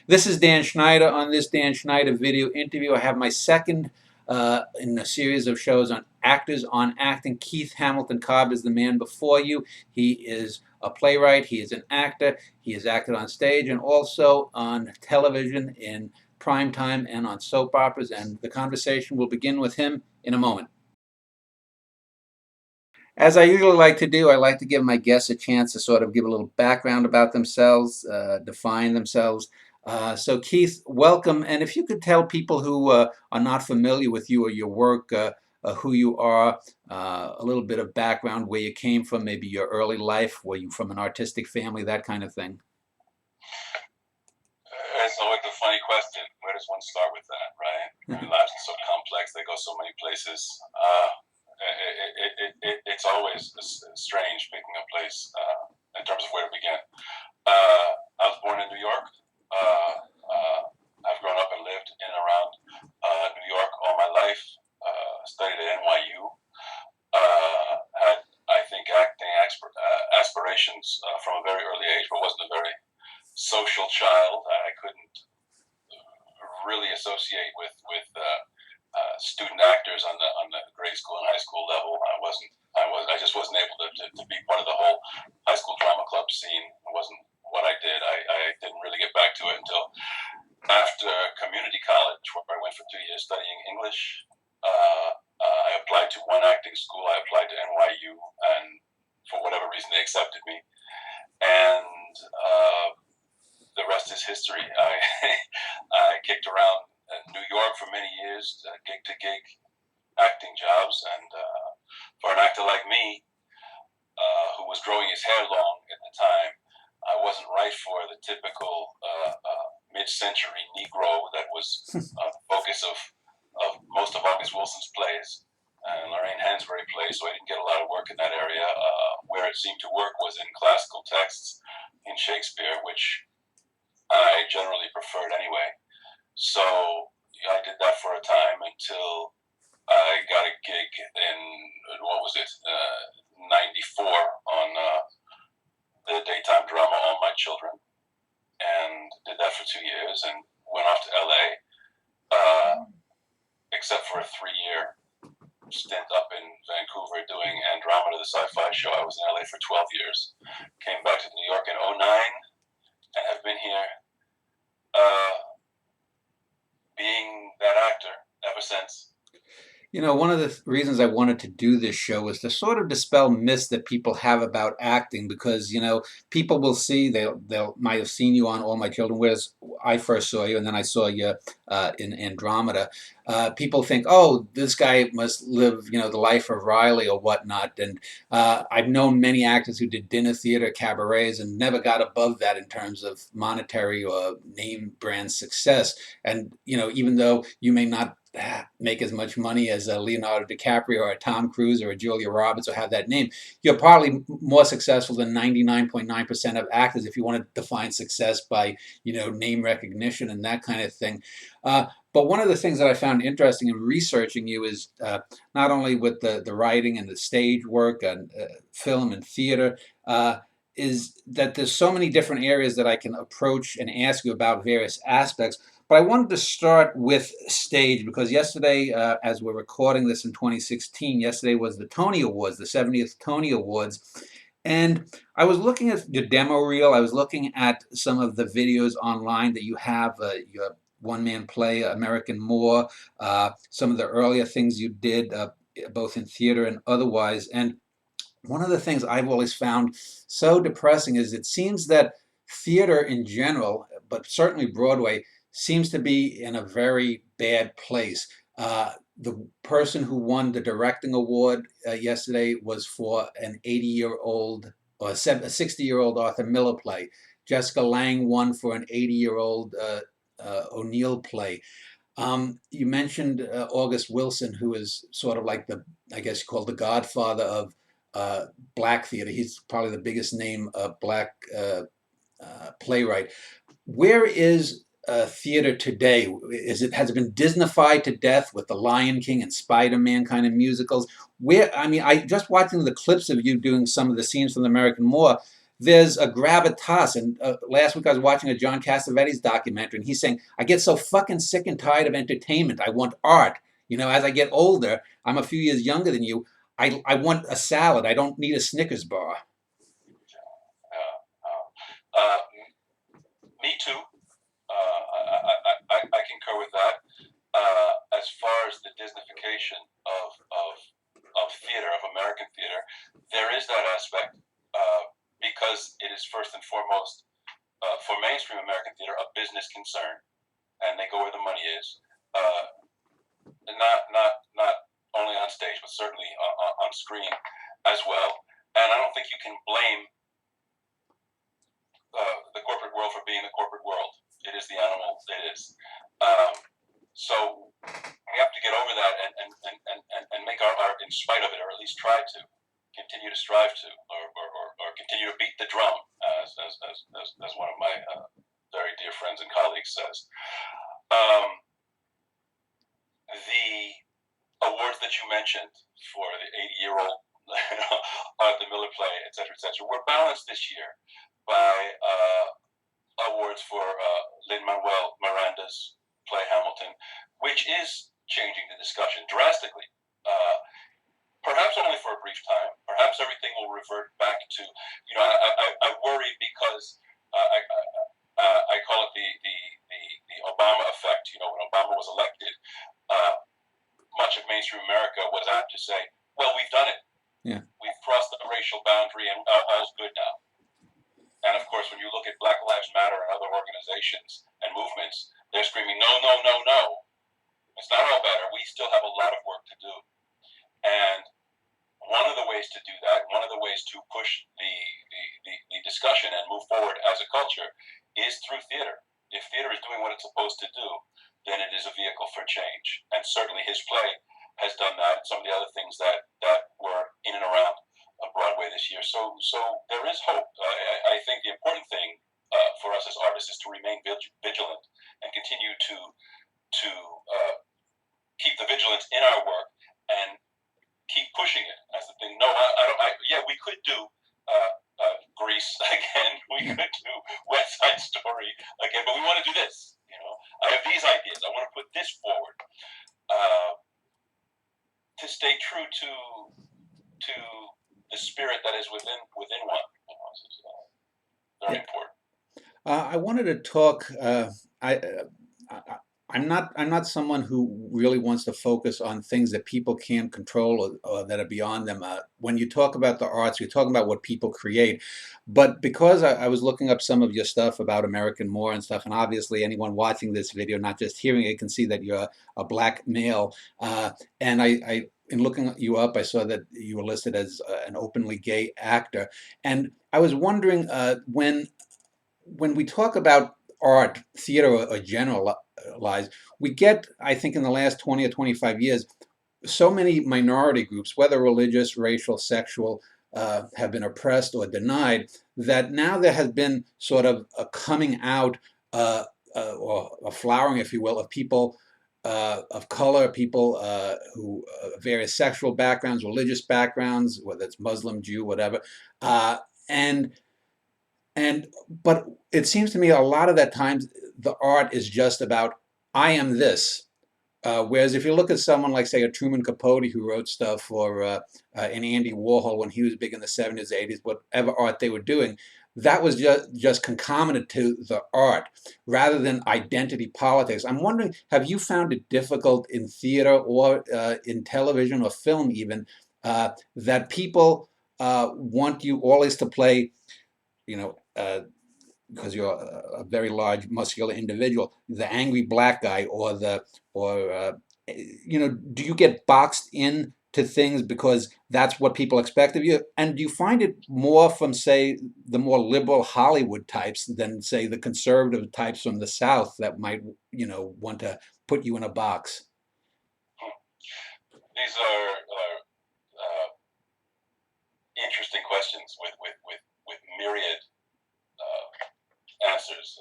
This is Dan Schneider. On this Dan Schneider video interview, I have my second in a series of shows on actors on acting. Keith Hamilton Cobb is the man before you. He is a playwright, he is an actor, he has acted on stage and also on television in prime time and on soap operas, and the conversation will begin with him in a moment. As I usually like to do, I like to give my guests a chance to sort of give a little background about themselves, define themselves. So, Keith, welcome. And if you could tell people who are not familiar with you or your work, who you are, a little bit of background, where you came from, maybe your early life, were you from an artistic family, that kind of thing. It's always a funny question. Where does one start with that, right? Lives are so complex; they go so many places. It's always strange picking a place in terms of where to begin. I was born in New York. I've grown up and lived in and around New York all my life. Studied at NYU. Had, I think, acting aspirations from a very early age, but wasn't a very social child. I couldn't really associate with student actors on the grade school and high school level. I just wasn't able to be part of the whole high school drama club scene. It wasn't what I did. I didn't really get back to it until after community college, where I went for 2 years studying English. I applied to one acting school. I applied to NYU, and for whatever reason, they accepted me. And the rest is history. I kicked around New York for many years, gig to gig acting jobs, and for an actor like me, who was growing his hair long at the time, I wasn't right for the typical mid-century Negro that was the focus of most of August Wilson's plays and Lorraine Hansberry plays, so I didn't get a lot of work in that area. Where it seemed to work was in classical texts in Shakespeare, which I generally preferred anyway. So I did that for a time until I got a gig in, what was it, 94 on the daytime drama All My Children, and did that for 2 years and went off to LA, except for a 3-year stint up in Vancouver doing Andromeda, the sci-fi show. I was in LA for 12 years, came back to New York in 2009, and have been here being that actor ever since. You know, one of the reasons I wanted to do this show is to sort of dispel myths that people have about acting, because, you know, people will see, they'll might have seen you on All My Children, whereas I first saw you, and then I saw you in Andromeda. People think, oh, this guy must live, you know, the life of Riley or whatnot. And I've known many actors who did dinner theater, cabarets, and never got above that in terms of monetary or name brand success. And, you know, even though you may not make as much money as a Leonardo DiCaprio or a Tom Cruise or a Julia Roberts or have that name, you're probably more successful than 99.9% of actors if you want to define success by, you know, name recognition and that kind of thing. But one of the things that I found interesting in researching you is not only with the writing and the stage work and film and theater, is that there's so many different areas that I can approach and ask you about various aspects. But I wanted to start with stage because yesterday, as we're recording this in 2016, yesterday was the Tony Awards, the 70th Tony Awards. And I was looking at your demo reel. I was looking at some of the videos online that you have, your one-man play, American More, some of the earlier things you did, both in theater and otherwise. And one of the things I've always found so depressing is it seems that theater in general, but certainly Broadway, seems to be in a very bad place. The person who won the directing award yesterday was for an 80-year-old or a 60-year-old Arthur Miller play. Jessica Lange won for an 80-year-old O'Neill play. You mentioned August Wilson, who is sort of like the, I guess you call the godfather of black theater. He's probably the biggest name black playwright. Where is theater today? Has it been Disneyfied to death with the Lion King and Spider-Man kind of musicals? Where, I mean, I just watching the clips of you doing some of the scenes from the American More, there's a gravitas. And last week I was watching a John Cassavetes documentary, and he's saying, I get so fucking sick and tired of entertainment. I want art. You know, as I get older, I'm a few years younger than you. I want a salad. I don't need a Snickers bar. Me too. I concur with that. As far as the Disneyfication of theater, of American theater, there is that aspect because it is first and foremost for mainstream American theater a business concern, and they go where the money is. Not only on stage, but certainly on screen as well. And I don't think you can blame the corporate world for being the corporate world. It is the animal it is. So we have to get over that and make our art in spite of it, or at least try to continue to strive to, or continue to beat the drum, as one of my very dear friends and colleagues says. The awards that you mentioned for the 80-year-old Arthur Miller play, et cetera, were balanced this year by awards for Lin-Manuel Miranda's play Hamilton, which is changing the discussion drastically. Perhaps only for a brief time. Perhaps everything will revert back to, I worry because I call it the Obama effect. When Obama was elected, much of mainstream America was apt to say, well, we've done it. Yeah. We've crossed the racial boundary and all's good now. And of course, when you look at Black Lives Matter and other organizations and movements, they're screaming, no, no, no, no. It's not all better. We still have a lot of work to do. And one of the ways to do that, one of the ways to push the discussion and move forward as a culture is through theater. If theater is doing what it's supposed to do, then it is a vehicle for change. And certainly his play has done that, and some of the other things that were in and around Broadway this year. So there is hope. I think the important thing for us as artists is to remain vigilant and continue to keep the vigilance in our work and keep pushing it. That's the thing. No, yeah, we could do Grease again. We could do West Side Story again, but we want to do this. I have these ideas. I want to put this forward to stay true to the spirit that is within one. It's very important. I wanted to talk. I'm not someone who really wants to focus on things that people can't control or that are beyond them. When you talk about the arts, you're talking about what people create. But because I was looking up some of your stuff about American More and stuff, and obviously anyone watching this video, not just hearing it, can see that you're a black male. And I in looking you up, I saw that you were listed as an openly gay actor. And I was wondering, when we talk about art, theater, or generalized, we get, I think in the last 20 or 25 years, so many minority groups, whether religious, racial, sexual, have been oppressed or denied, that now there has been sort of a coming out or a flowering, if you will, of people of color, people who various sexual backgrounds, religious backgrounds, whether it's Muslim, Jew, whatever, but it seems to me a lot of that times the art is just about I am this. Whereas if you look at someone like, say, a Truman Capote who wrote stuff for and Andy Warhol when he was big in the 70s, 80s, whatever art they were doing, that was just concomitant to the art rather than identity politics. I'm wondering, have you found it difficult in theater or in television or film even that people want you always to play, because you're a very large, muscular individual, the angry black guy, do you get boxed in to things because that's what people expect of you? And do you find it more from, say, the more liberal Hollywood types than, say, the conservative types from the South that might, want to put you in a box? These are interesting questions with myriad answers,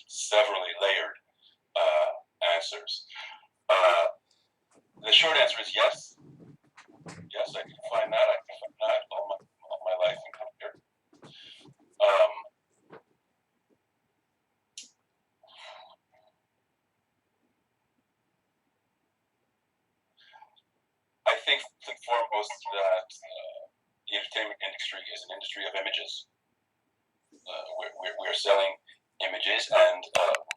severally layered answers. The short answer is yes. Yes, I can find that. I can find that all my life in career. is an industry of images. We're selling images, and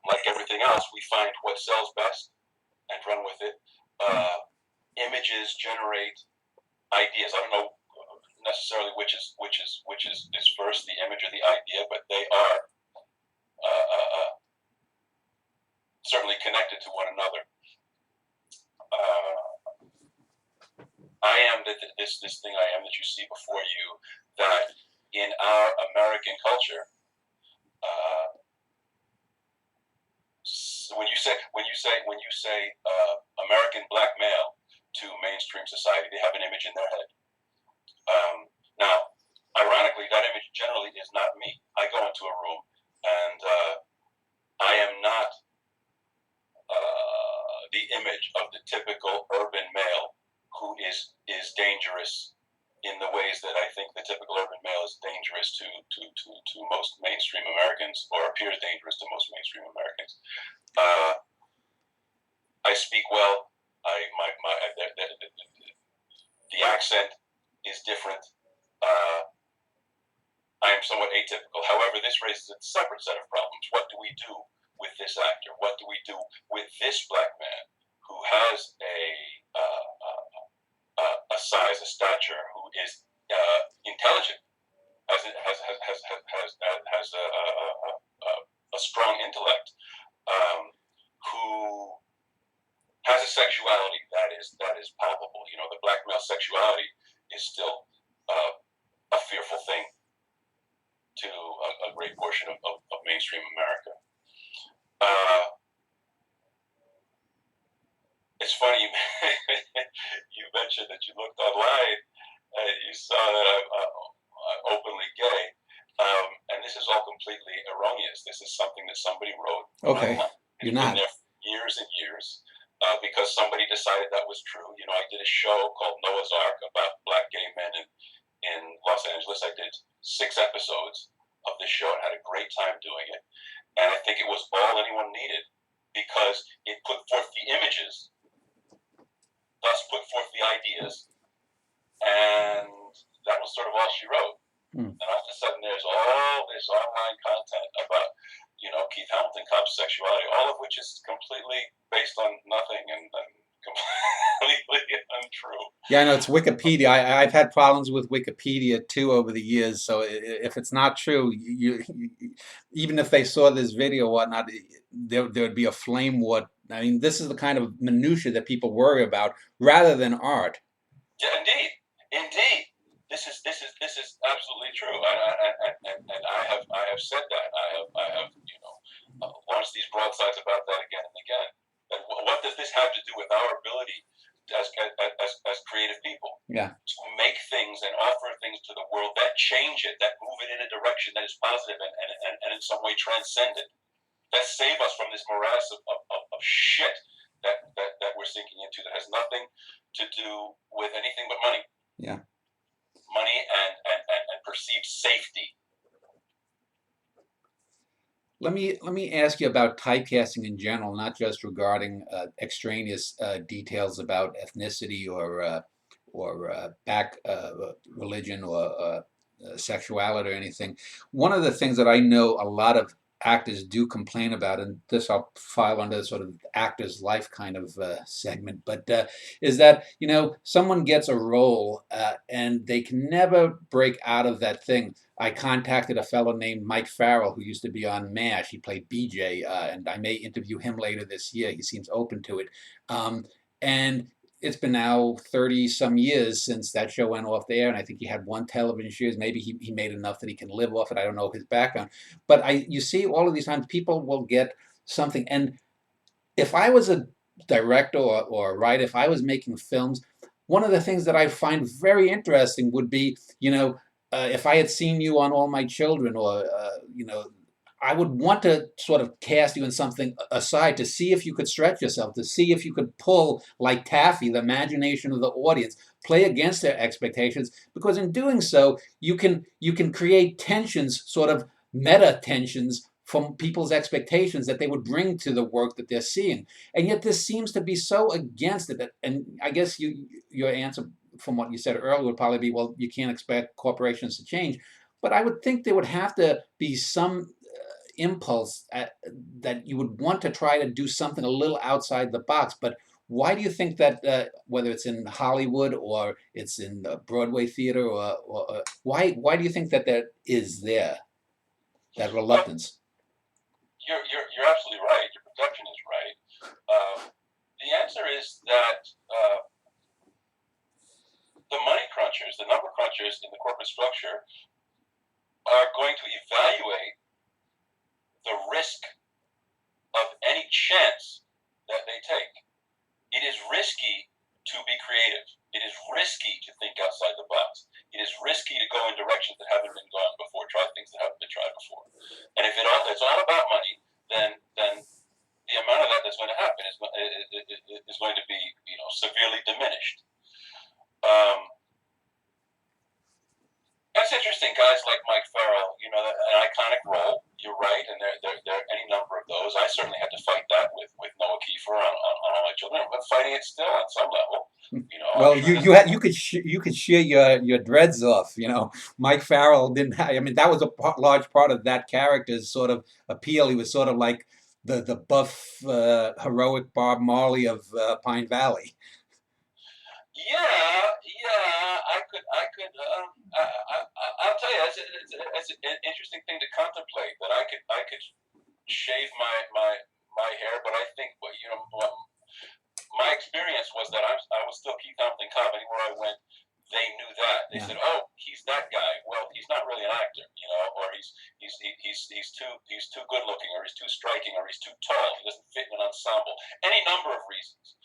like everything else, we find what sells best and run with it. Images generate ideas. I don't know necessarily which is first, the image or the idea, but they are certainly connected to one another. I am this thing I am that you see before you, that in our American culture, when you say American black male to mainstream society, they have an image in their head. Now, ironically, that image generally is not me. I go into a room and I am not the image of the typical urban male who is dangerous in the ways that I think the typical urban male is dangerous to most mainstream Americans, or appears dangerous to most mainstream Americans. I speak well. The accent is different. I am somewhat atypical. However, this raises a separate set of problems. What do we do with this actor? What do we do with this black man who has a size, a stature, who is intelligent, has a strong intellect, who has a sexuality that is palpable? You know, the black male sexuality is still a fearful thing to a great portion of mainstream America. It's funny, you mentioned that you looked online and you saw that I'm openly gay, and this is all completely erroneous. This is something that somebody wrote. Okay, you're not. Been there for years and years, because somebody decided that was true. You know, I did a show called Noah's Ark about black gay men in Los Angeles. I did 6 episodes of this show and had a great time doing it. And I think it was all anyone needed, because it put forth the images, thus put forth the ideas, and that was sort of all she wrote. And all of a sudden there's all this online content about, you know, Keith Hamilton Cobb's sexuality, all of which is completely based on nothing and completely untrue. Yeah, I know, it's Wikipedia. I've had problems with Wikipedia too over the years. So if it's not true, even if they saw this video or whatnot, there would be a flame war. I mean, this is the kind of minutia that people worry about rather than art. Yeah, indeed. This is absolutely true, and I have said that. I have launched these broadsides about that again and again. And what does this have to do with our ability as creative people? Yeah. To make things and offer things to the world that change it, that move it in a direction that is positive and in some way transcend it, that save us from this morass of shit that we're sinking into, that has nothing to do with anything but money. Yeah. Money and perceived safety. Let me ask you about typecasting in general, not just regarding extraneous details about ethnicity or back religion or sexuality or anything. One of the things that I know a lot of actors do complain about, and this I'll file under sort of actor's life kind of segment, but is that, you know, someone gets a role and they can never break out of that thing. I contacted a fellow named Mike Farrell who used to be on MASH. He played BJ, and I may interview him later this year. He seems open to it. And it's been now 30-some years since that show went off the air, and I think he had 1 television series. Maybe he made enough that he can live off it. I don't know his background. But you see all of these times people will get something. And if I was a director or a writer, if I was making films, one of the things that I find very interesting would be, you know, if I had seen you on All My Children, or, you know, I would want to sort of cast you in something aside to see if you could stretch yourself, to see if you could pull, like Taffy, the imagination of the audience, play against their expectations, because in doing so, you can create tensions, sort of meta tensions from people's expectations that they would bring to the work that they're seeing. And yet this seems to be so against it. And I guess your answer from what you said earlier, would probably be, well, you can't expect corporations to change. But I would think there would have to be some impulse that you would want to try to do something a little outside the box. But why do you think that, whether it's in Hollywood or it's in the Broadway theater, or why do you think that that is there, that Well, reluctance? you're absolutely right. Your perception is right. The answer is that the money crunchers, the number crunchers in the corporate structure, are going to evaluate the risk of any chance that they take. It is risky to be creative. It is risky to think outside the box. It is risky to go in directions that haven't been gone before, try things that haven't been tried before. And if it's all about money, then the amount of that that's going to happen is going to be severely diminished. That's interesting. Guys like Mike Farrell, an iconic role. You're right, and there are any number of those. I certainly had to fight that with Noah Kiefer on All My Children, but fighting it still on some level. I'm Well, sure there's you could shear your dreads off. Mike Farrell didn't have, I mean, that was a large part of that character's sort of appeal. He was sort of like the buff, heroic Bob Marley of Pine Valley. Yeah, I'll tell you, it's an interesting thing to contemplate. That I could shave my hair, but I think, my experience was that I was still Keith Hamilton Cobb. Anywhere I went, they knew that. They Yeah. said, "Oh, he's that guy." Well, he's not really an actor, or he's too good looking, or he's too striking, or he's too tall. He doesn't fit in an ensemble. Any number of reasons.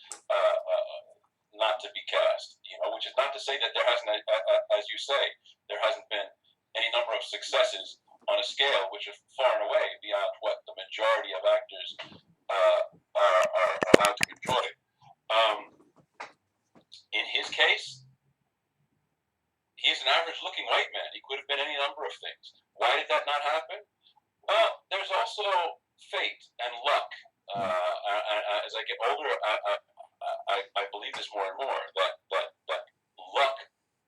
Not to be cast, which is not to say that there hasn't, as you say, there hasn't been any number of successes on a scale which are far and away beyond what the majority of actors are allowed to enjoy. In his case, he's an average-looking white man. He could have been any number of things. Why did that not happen? Well, there's also fate and luck. As I get older, I believe this more and more, that luck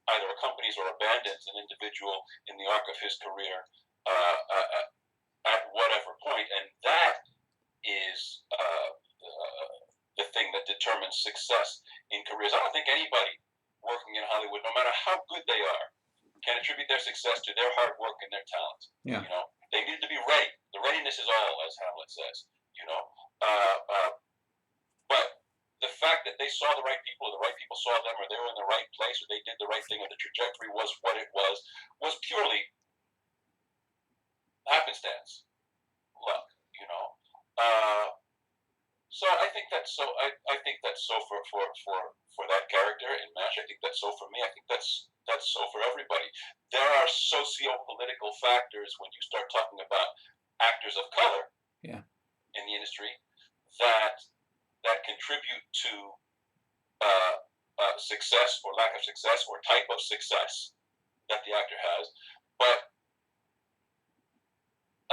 either accompanies or abandons an individual in the arc of his career at whatever point, and that is the thing that determines success in careers. I don't think anybody working in Hollywood, no matter how good they are, can attribute their success to their hard work and their talent. Yeah. They need to be ready. The readiness is all, as Hamlet says. But the fact that they saw the right people, or the right people saw them, or they were in the right place, or they did the right thing, or the trajectory was what it was purely happenstance, luck. So I think that's so. I think that's so for that character in MASH. I think that's so for me. I think that's so for everybody. There are socio-political factors when you start talking about actors of color, Yeah. in the industry that contribute to success or lack of success or type of success that the actor has. But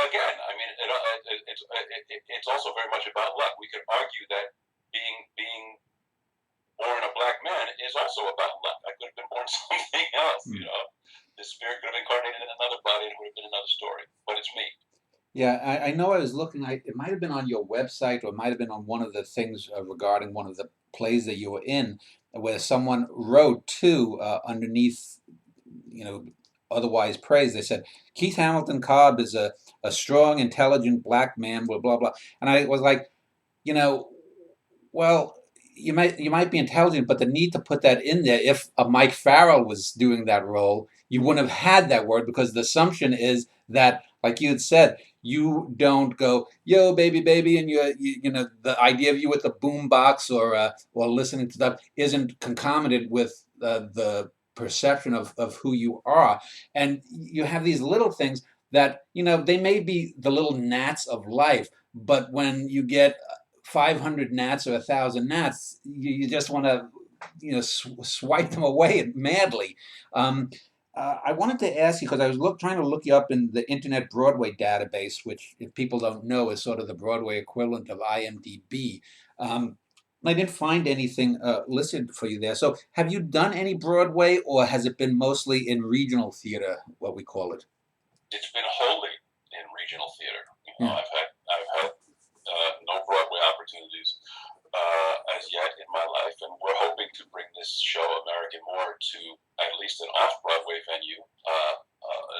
again, I mean, it's also very much about luck. We could argue that being born a black man is also about luck. I could have been born something else. The spirit could have incarnated in another body, and it would have been another story. But it's me. Yeah, I know I was looking, it might have been on your website, or it might have been on one of the things regarding one of the plays that you were in, where someone wrote too, underneath, otherwise praised. They said, Keith Hamilton Cobb is a strong, intelligent black man, blah, blah, blah. And I was like, well, you might be intelligent, but the need to put that in there, if a Mike Farrell was doing that role, you wouldn't have had that word, because the assumption is that, like you had said, you don't go, yo, baby, baby, and the idea of you with the boom box or listening to stuff isn't concomitant with the perception of who you are. And you have these little things that, they may be the little gnats of life, but when you get 500 gnats or 1,000 gnats, you just want to, swipe them away madly. I wanted to ask you, because I was trying to look you up in the Internet Broadway database, which, if people don't know, is sort of the Broadway equivalent of IMDb. I didn't find anything listed for you there. So, have you done any Broadway, or has it been mostly in regional theater, what we call it? It's been wholly in regional theater. Yeah. I've had no Broadway opportunities as yet in my life, and we're hoping to bring this show, American More, to at least an off-Broadway venue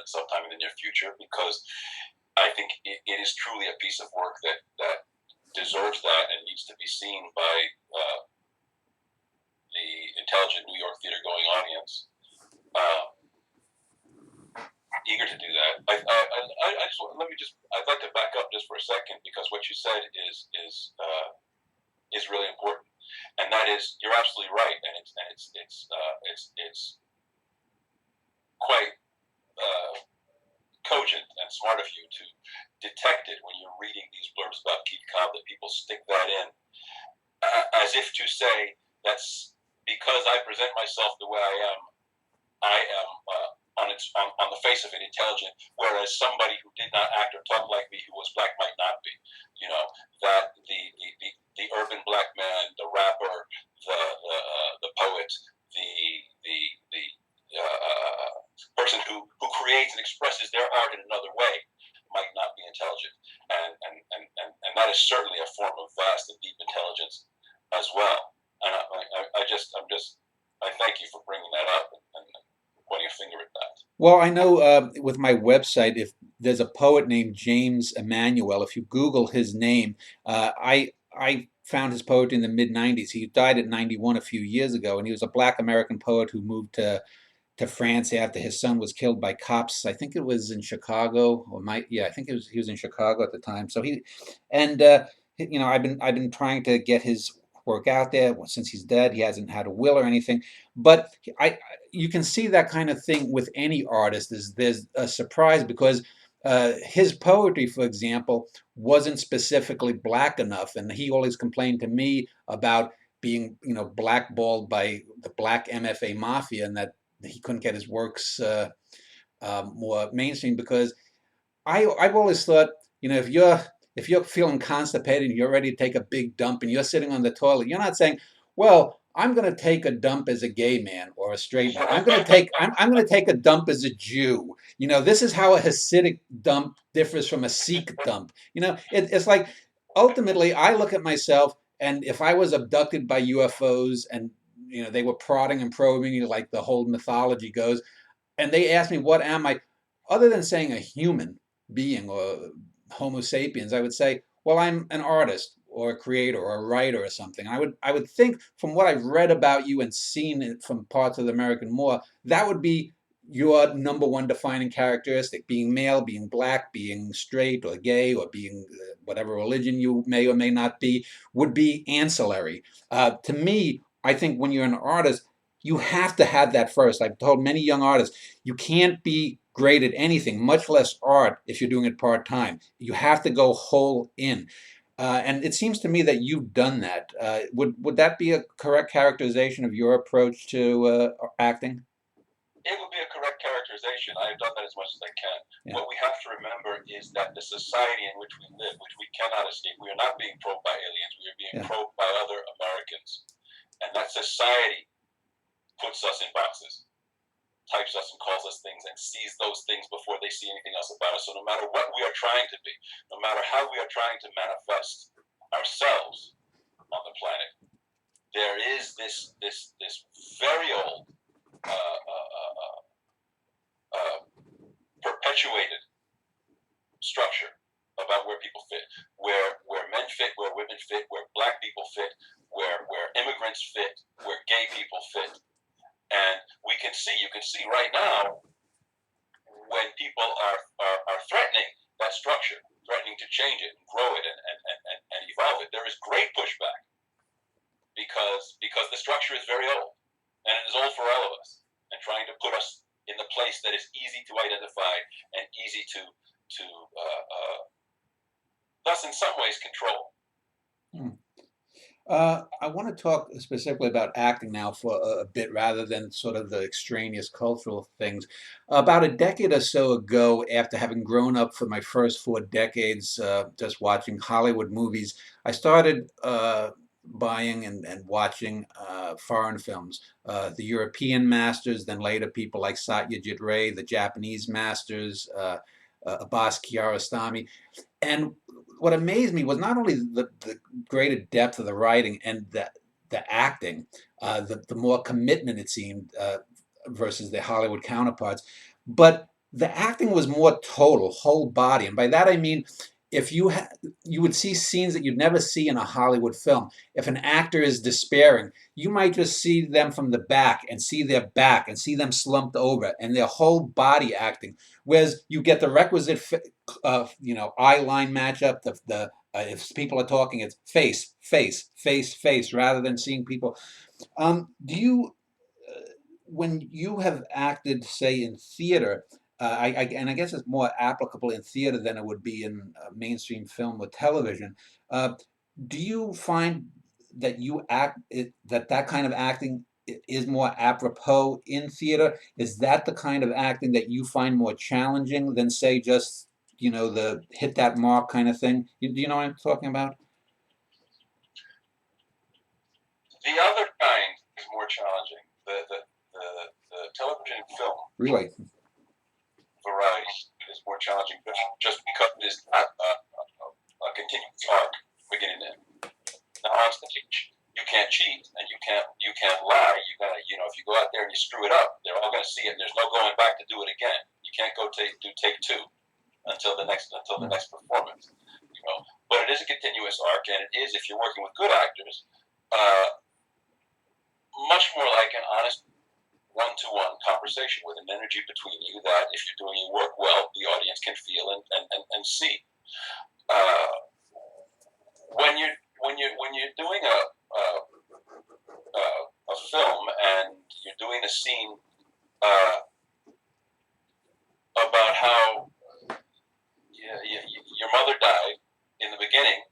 sometime in the near future, because I think it is truly a piece of work that deserves that and needs to be seen by the intelligent New York theater going audience. Uh, Eager to do that. I just let me just. I'd like to back up just for a second, because what you said is really important, and that is, you're absolutely right, and it's quite cogent and smart of you to detect it when you're reading these blurbs about Keith Cobb, that people stick that in as if to say that's because I present myself the way I am on the face of it intelligent, whereas somebody who did not act or talk like me, who was black, might not be. You know, that the urban black man, the rapper, the poet, the person who creates and expresses their art in another way might not be intelligent, and that is certainly a form of vast and deep intelligence as well. And I thank you for bringing that up and pointing a finger at that. Well, I know with my website, if there's a poet named James Emmanuel, if you Google his name, I found his poetry in the mid '90s. He died at 91 a few years ago, and he was a Black American poet who moved to France after his son was killed by cops. I think it was in Chicago, or I think it was he was in Chicago at the time. So and I've been trying to get his work out there. Well, since he's dead, he hasn't had a will or anything. But I you can see that kind of thing with any artist. There's a surprise because his poetry, for example, wasn't specifically black enough, and he always complained to me about being, blackballed by the black MFA mafia, and that he couldn't get his works more mainstream because I've always thought, if you're feeling constipated and you're ready to take a big dump and you're sitting on the toilet, you're not saying, "Well, I'm going to take a dump as a gay man or a straight man. I'm going to take a dump as a Jew. This is how a Hasidic dump differs from a Sikh dump. It's like ultimately I look at myself, and if I was abducted by UFOs and they were prodding and probing you like the whole mythology goes, and they asked me what am I, other than saying a human being or Homo sapiens, I would say, well, I'm an artist or a creator or a writer or something. I would think from what I've read about you and seen it from parts of the American More, that would be your number one defining characteristic: being male, being black, being straight or gay, or being whatever religion you may or may not be, would be ancillary. To me, I think when you're an artist, you have to have that first. I've told many young artists, you can't be great at anything, much less art, if you're doing it part time. You have to go whole in. And it seems to me that you've done that. Would that be a correct characterization of your approach to acting? It would be a correct characterization. I have done that as much as I can. Yeah. What we have to remember is that the society in which we live, which we cannot escape, we are not being probed by aliens, we are being Yeah. probed by other Americans. And that society puts us in boxes, types us and calls us things, and sees those things before they see anything else about us. So no matter what we are trying to be, no matter how we are trying to manifest ourselves on the planet, there is this very old uh, uh, perpetuated structure about where people fit, where men fit, where women fit, where black people fit, where immigrants fit, where gay people fit. And you can see right now when people are threatening that structure, threatening to change it and grow it and evolve it, there is great pushback because the structure is very old, and it is old for all of us, and trying to put us in the place that is easy to identify and easy to thus in some ways control. Hmm. I want to talk specifically about acting now for a bit rather than sort of the extraneous cultural things. About a decade or so ago, after having grown up for my first 4 decades just watching Hollywood movies, I started buying and watching foreign films. The European masters, then later people like Satyajit Ray, the Japanese masters, Abbas Kiarostami. And what amazed me was not only the greater depth of the writing and the acting, the more commitment it seemed versus their Hollywood counterparts, but the acting was more total, whole body. And by that I mean, if you would see scenes that you'd never see in a Hollywood film. If an actor is despairing, you might just see them from the back and see their back and see them slumped over and their whole body acting. Whereas you get the requisite, eye line matchup. If people are talking, it's face, face, face, face, rather than seeing people. Do you when you have acted, say, in theater, and I guess it's more applicable in theater than it would be in mainstream film or television. Uh, do you find that that kind of acting is more apropos in theater? Is that the kind of acting that you find more challenging than, say, just the hit that mark kind of thing? Do you know what I'm talking about? The other kind is more challenging. The television and film Really? variety is more challenging just because it is not a continuous arc beginning to end. Now on stage, you can't cheat and you can't lie. You gotta if you go out there and you screw it up, they're all gonna see it. And there's no going back to do it again. You can't do take two until the next performance. But it is a continuous arc, and it is, if you're working with good actors, much more like an honest one-to-one conversation with an energy between you that, if you're doing your work well, the audience can feel and see. When you're doing a film and you're doing a scene about how your mother died in the beginning,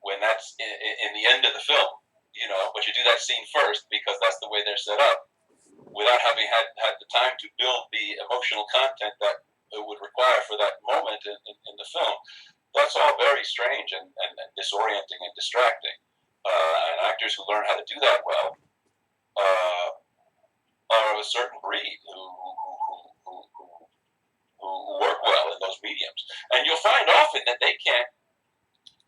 when that's in the end of the film, but you do that scene first because that's the way they're set up, without having had the time to build the emotional content that it would require for that moment in the film. That's all very strange and disorienting and distracting. And actors who learn how to do that well are of a certain breed who work well in those mediums. And you'll find often that they can't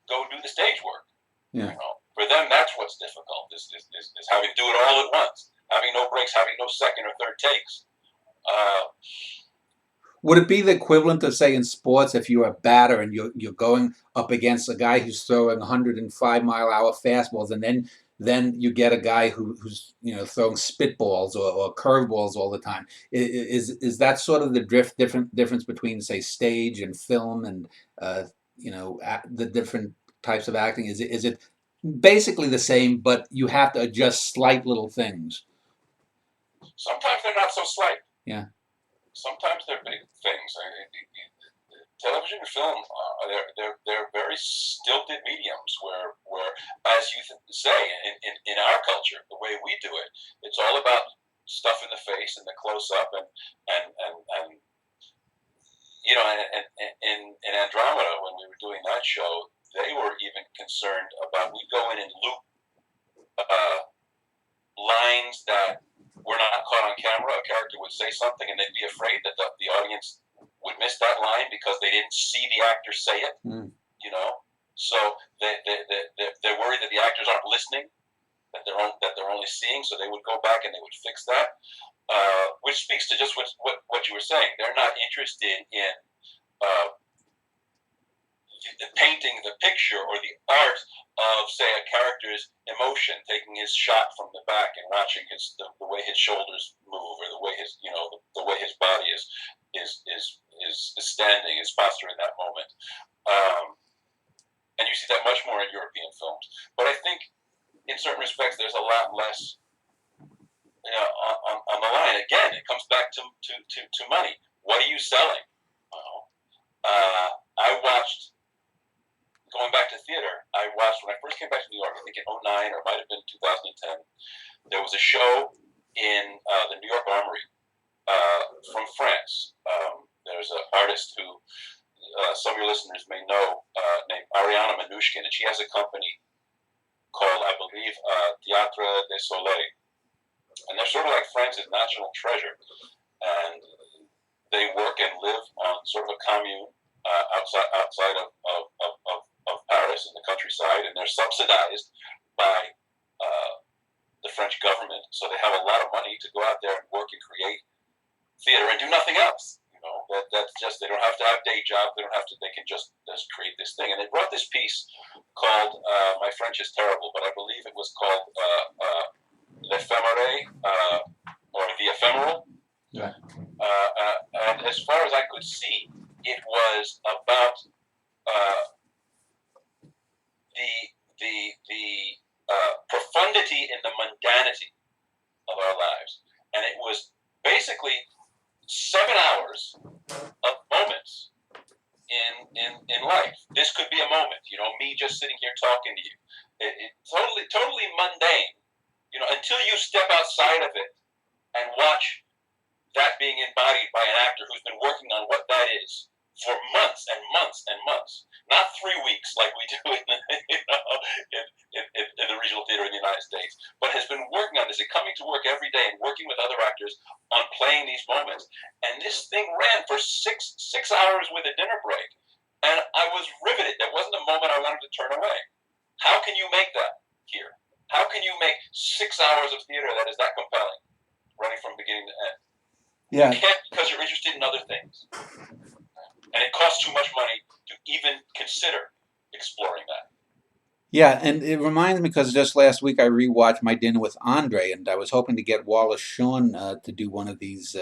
go do the stage work. Yeah. For them, that's what's difficult, is having to do it all at once, having no breaks, having no second or third takes. Would it be the equivalent of, say, in sports, if you're a batter and you're going up against a guy who's throwing 105-mile-an-hour fastballs, and then you get a guy who's throwing spitballs or curveballs all the time? Is that sort of the difference between, say, stage and film and the different types of acting? Is it basically the same, but you have to adjust slight little things? Sometimes they're not so slight. Yeah. Sometimes they're big things. Television and film, they're very stilted mediums where as you say, in our culture, the way we do it, it's all about stuff in the face and the close up and in Andromeda, when we were doing that show, they were even concerned about, we'd go in and loop lines that were not caught on camera. A character would say something and they'd be afraid that the audience would miss that line because they didn't see the actor say it. So they're worried that the actors aren't listening, that they're only seeing, so they would go back and they would fix that, which speaks to just what you were saying. They're not interested in painting the picture or the art of, say, a character's emotion, taking his shot from the back and watching the way his shoulders move, or the way the way his body is standing, his posture in that moment. And you see that much more in European films. But I think, in certain respects, there's a lot less on the line. Again, it comes back to money. What are you selling? I watched, going back to theater, when I first came back to New York, I think in 2009 or it might have been 2010, there was a show in the New York Armory from France. There's an artist who some of your listeners may know, named Ariana Manushkin, and she has a company called, I believe, Théâtre des Soleils, and they're sort of like France's national treasure. And they work and live on sort of a commune outside of Paris in the countryside, and they're subsidized by the French government. So they have a lot of money to go out there and work and create theater and do nothing else. That's just, they don't have to have day jobs. They don't have to. They can just create this thing. And they brought this piece called, my French is terrible, but I believe it was called L'Ephémère, or The Ephemeral. Yeah. And as far as I could see, it was about the profundity and the mundanity of our lives, and it was basically 7 hours of moments in life. This could be a moment, me just sitting here talking to you. It totally mundane, until you step outside of it and watch that being embodied by an actor who's been working on what that is for months and months and months, not 3 weeks like we do in the regional theater in the United States, but has been working on this and coming to work every day and working with other actors on playing these moments. And this thing ran for six hours with a dinner break. And I was riveted. There wasn't a moment I wanted to turn away. How can you make that here? How can you make 6 hours of theater that is that compelling, running from beginning to end? Yeah. You can't, because you're interested in other things. And it costs too much money to even consider exploring that. Yeah, and it reminds me because just last week I rewatched My Dinner with Andre, and I was hoping to get Wallace Shawn to do one of these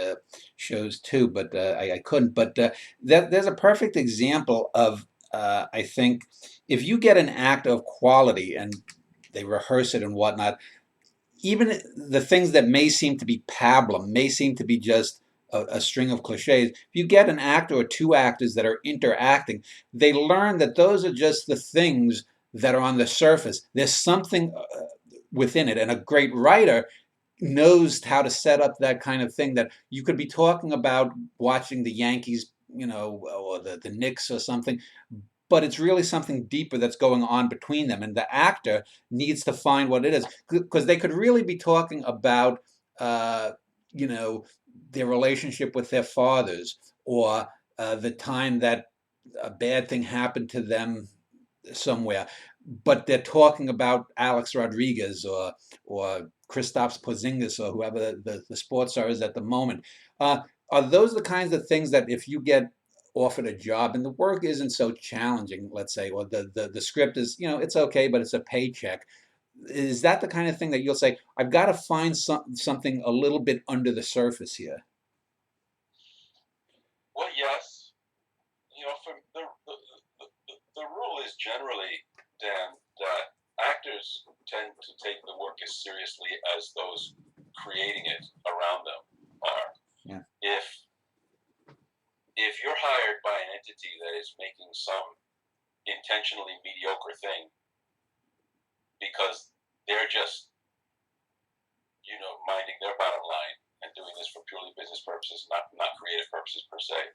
shows too, but I couldn't. But there's a perfect example of, I think, if you get an act of quality and they rehearse it and whatnot, even the things that may seem to be pablum, may seem to be just a string of cliches, if you get an actor or two actors that are interacting, they learn that those are just the things that are on the surface. There's something within it, and a great writer knows how to set up that kind of thing, that you could be talking about watching the Yankees, or the Knicks or something, but it's really something deeper that's going on between them, and the actor needs to find what it is, because they could really be talking about their relationship with their fathers, or the time that a bad thing happened to them somewhere, but they're talking about Alex Rodriguez or Kristaps Porzingis or whoever the sports star is at the moment. Are those the kinds of things that if you get offered a job and the work isn't so challenging, let's say, or the script is, it's okay, but it's a paycheck, is that the kind of thing that you'll say, I've got to find something a little bit under the surface here? Well, yes. For the rule is generally, Dan, that actors tend to take the work as seriously as those creating it around them are. Yeah. If you're hired by an entity that is making some intentionally mediocre thing because they're just, minding their bottom line and doing this for purely business purposes, not creative purposes per se,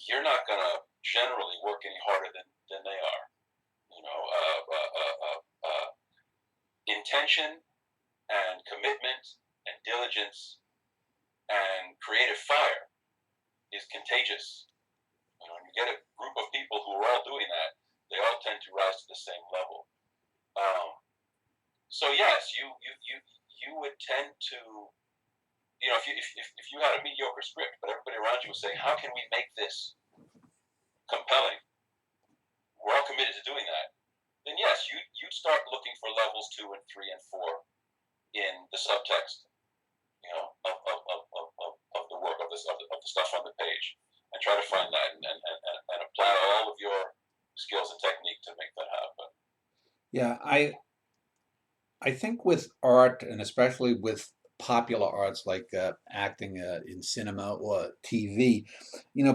you're not going to generally work any harder than they are. Intention and commitment and diligence and creative fire is contagious. When you get a group of people who are all doing that, they all tend to rise to the same level. So yes, you would tend to, if you had a mediocre script, but everybody around you was saying, how can we make this compelling? We're all committed to doing that. Then yes, you'd start looking for levels 2 and 3 and 4 in the subtext, of the work of the stuff on the page, and try to find that and apply all of your skills and technique to make that happen. Yeah, I think with art, and especially with popular arts like acting in cinema or TV,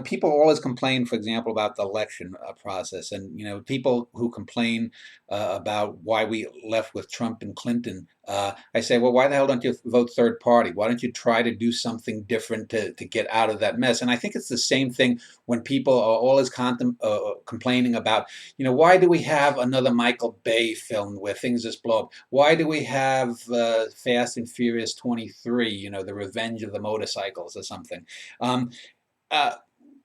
people always complain, for example, about the election process, and people who complain about why we left with Trump and Clinton. I say, well, why the hell don't you vote third party? Why don't you try to do something different to get out of that mess? And I think it's the same thing when people are always complaining about, why do we have another Michael Bay film where things just blow up? Why do we have Fast and Furious 23, The Revenge of the Motorcycles or something? Um, uh,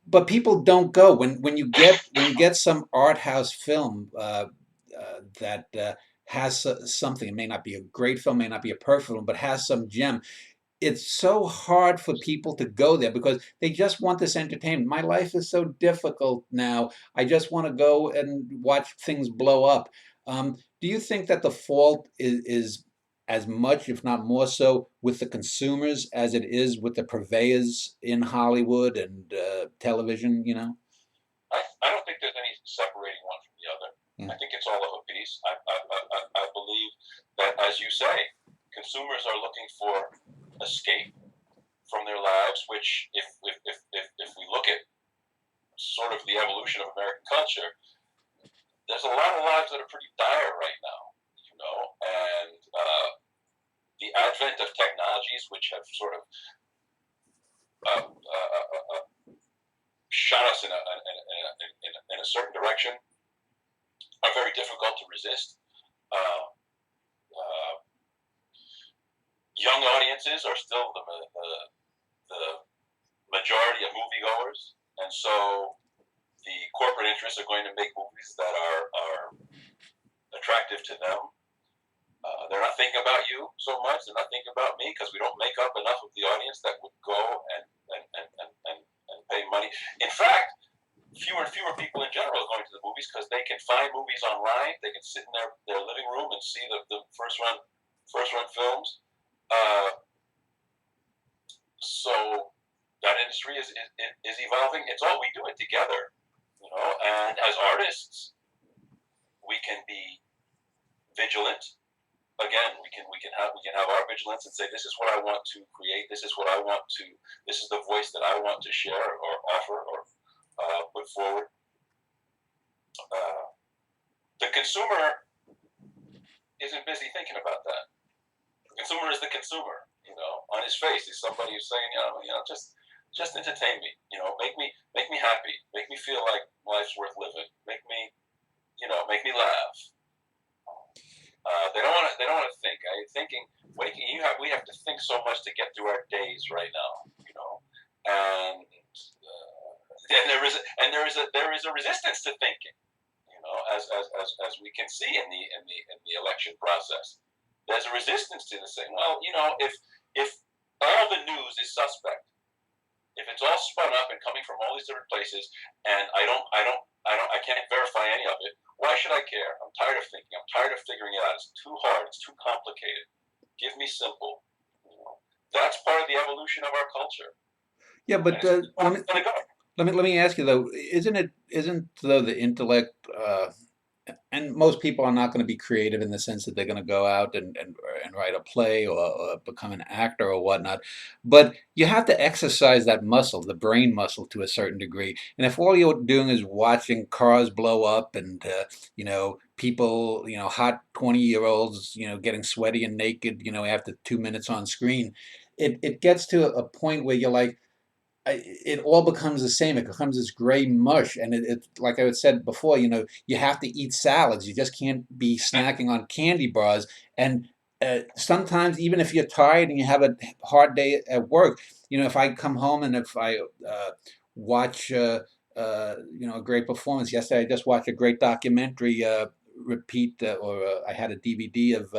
but people don't go when you get some art house film that has something. It may not be a great film, may not be a perfect film, but has some gem. It's so hard for people to go there because they just want this entertainment. My life is so difficult now. I just want to go and watch things blow up. Do you think that the fault is as much, if not more so, with the consumers as it is with the purveyors in Hollywood and television? I don't think there's any separating one from the other. Yeah. I think it's all of a piece. I believe that, as you say, consumers are looking for escape from their lives, which, if we look at sort of the evolution of American culture, there's a lot of lives that are pretty dire right now, and the advent of technologies which have sort of shot us in a certain direction are very difficult to resist. Young audiences are still the majority of moviegoers, and so the corporate interests are going to make movies that are attractive to them. They're not thinking about you so much. They're not thinking about me because we don't make up enough of the audience that would go and pay money. In fact, fewer and fewer people in general are going to the movies because they can find movies online. They can sit in their living room and see the first run films. So that industry is evolving. It's all, we do it together, and as artists, we can be vigilant. Again, we can have our vigilance and say, this is what I want to create. This is the voice that I want to share or offer or put forward. The consumer isn't busy thinking about that. The consumer is the consumer. On his face is somebody who's saying, just entertain me. Make me happy. Make me feel like life's worth living. Make me laugh. They don't want to think. We have to think so much to get through our days right now. And there is a resistance to thinking. As we can see in the election process, there's a resistance to this saying, well, if all the news is suspect, if it's all spun up and coming from all these different places, and I can't verify any of it, why should I care? I'm tired of thinking. I'm tired of figuring it out. It's too hard. It's too complicated. Give me simple. That's part of the evolution of our culture. Yeah, but let me ask you though, isn't though the intellect and most people are not going to be creative in the sense that they're going to go out and write a play or become an actor or whatnot. But you have to exercise that muscle, the brain muscle, to a certain degree. And if all you're doing is watching cars blow up and, people, hot 20-year-olds, getting sweaty and naked, after 2 minutes on screen, it gets to a point where you're like, it all becomes the same. It becomes this gray mush, and it like I had said before. You have to eat salads. You just can't be snacking on candy bars. And sometimes, even if you're tired and you have a hard day at work, if I come home and if I watch, a great performance. Yesterday, I just watched a great documentary. Repeat, or I had a DVD of.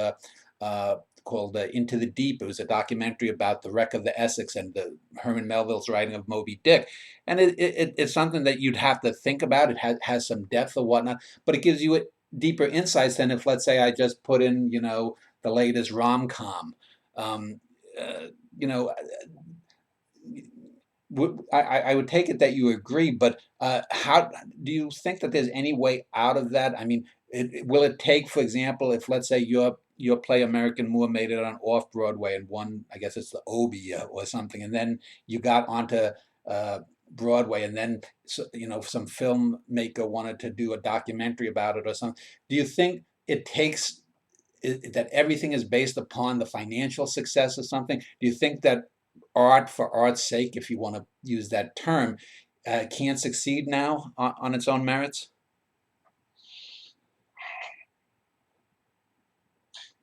Called Into the Deep. It was a documentary about the wreck of the Essex and Herman Melville's writing of Moby Dick. And it's something that you'd have to think about. It has some depth or whatnot, but it gives you deeper insights than if, let's say, I just put in, the latest rom-com. Um, you know, I would take it that you agree, but how do you think that there's any way out of that? I mean, will it take, for example, if let's say your play American Moore made it on off Broadway and won, I guess it's the Obie or something, and then you got onto Broadway, and then some filmmaker wanted to do a documentary about it or something. Do you think it takes that everything is based upon the financial success of something? Do you think that art, for art's sake, if you want to use that term, can't succeed now on its own merits?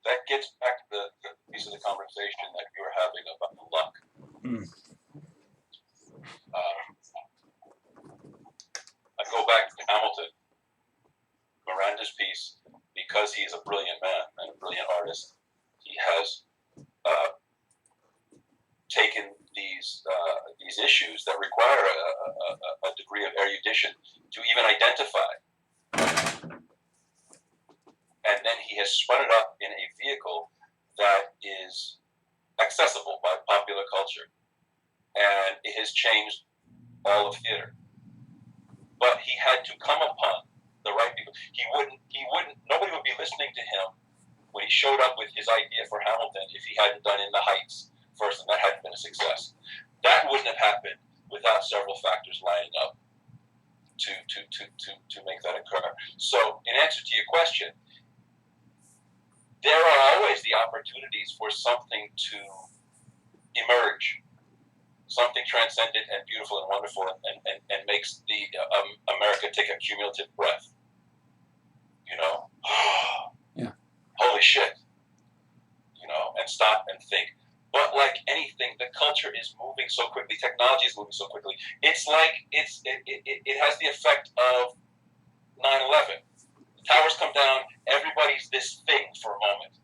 That gets back to the piece of the conversation that you were having about the luck. Mm. I go back to Hamilton, Miranda's piece, because he is a brilliant man and a brilliant artist. He has taken these issues that require a degree of erudition to even identify, and then he has spun it up in a vehicle that is accessible by popular culture, and it has changed all of theater. But he had to come upon the right people. Nobody would be listening to him when he showed up with his idea for Hamilton if he hadn't done In the Heights first, and that hadn't been a success. That wouldn't have happened without several factors lining up to make that occur. So, in answer to your question, there are always the opportunities for something to emerge, something transcendent and beautiful and wonderful, and makes the America take a cumulative breath. You know, yeah, holy shit, you know, and stop and think. But like anything, the culture is moving so quickly. Technology is moving so quickly. It's like it has the effect of 9/11. The towers come down. Everybody's this thing for a moment.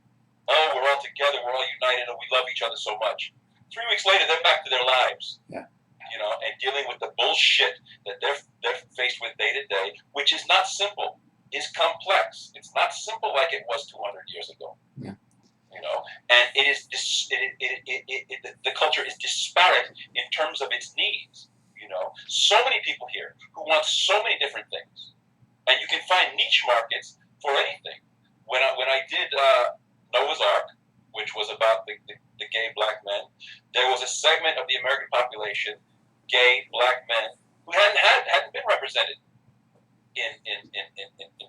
Oh, we're all together. We're all united, and we love each other so much. 3 weeks later, they're back to their lives. Yeah. You know, and dealing with the bullshit that they're faced with day to day, which is not simple, is complex. It's not simple like it was 200 years ago. Yeah. You know, and it is the culture is disparate in terms of its needs. You know, so many people here who want so many different things, and you can find niche markets for anything. When I did Noah's Ark, which was about the gay black men, there was a segment of the American population, gay black men, who hadn't been represented in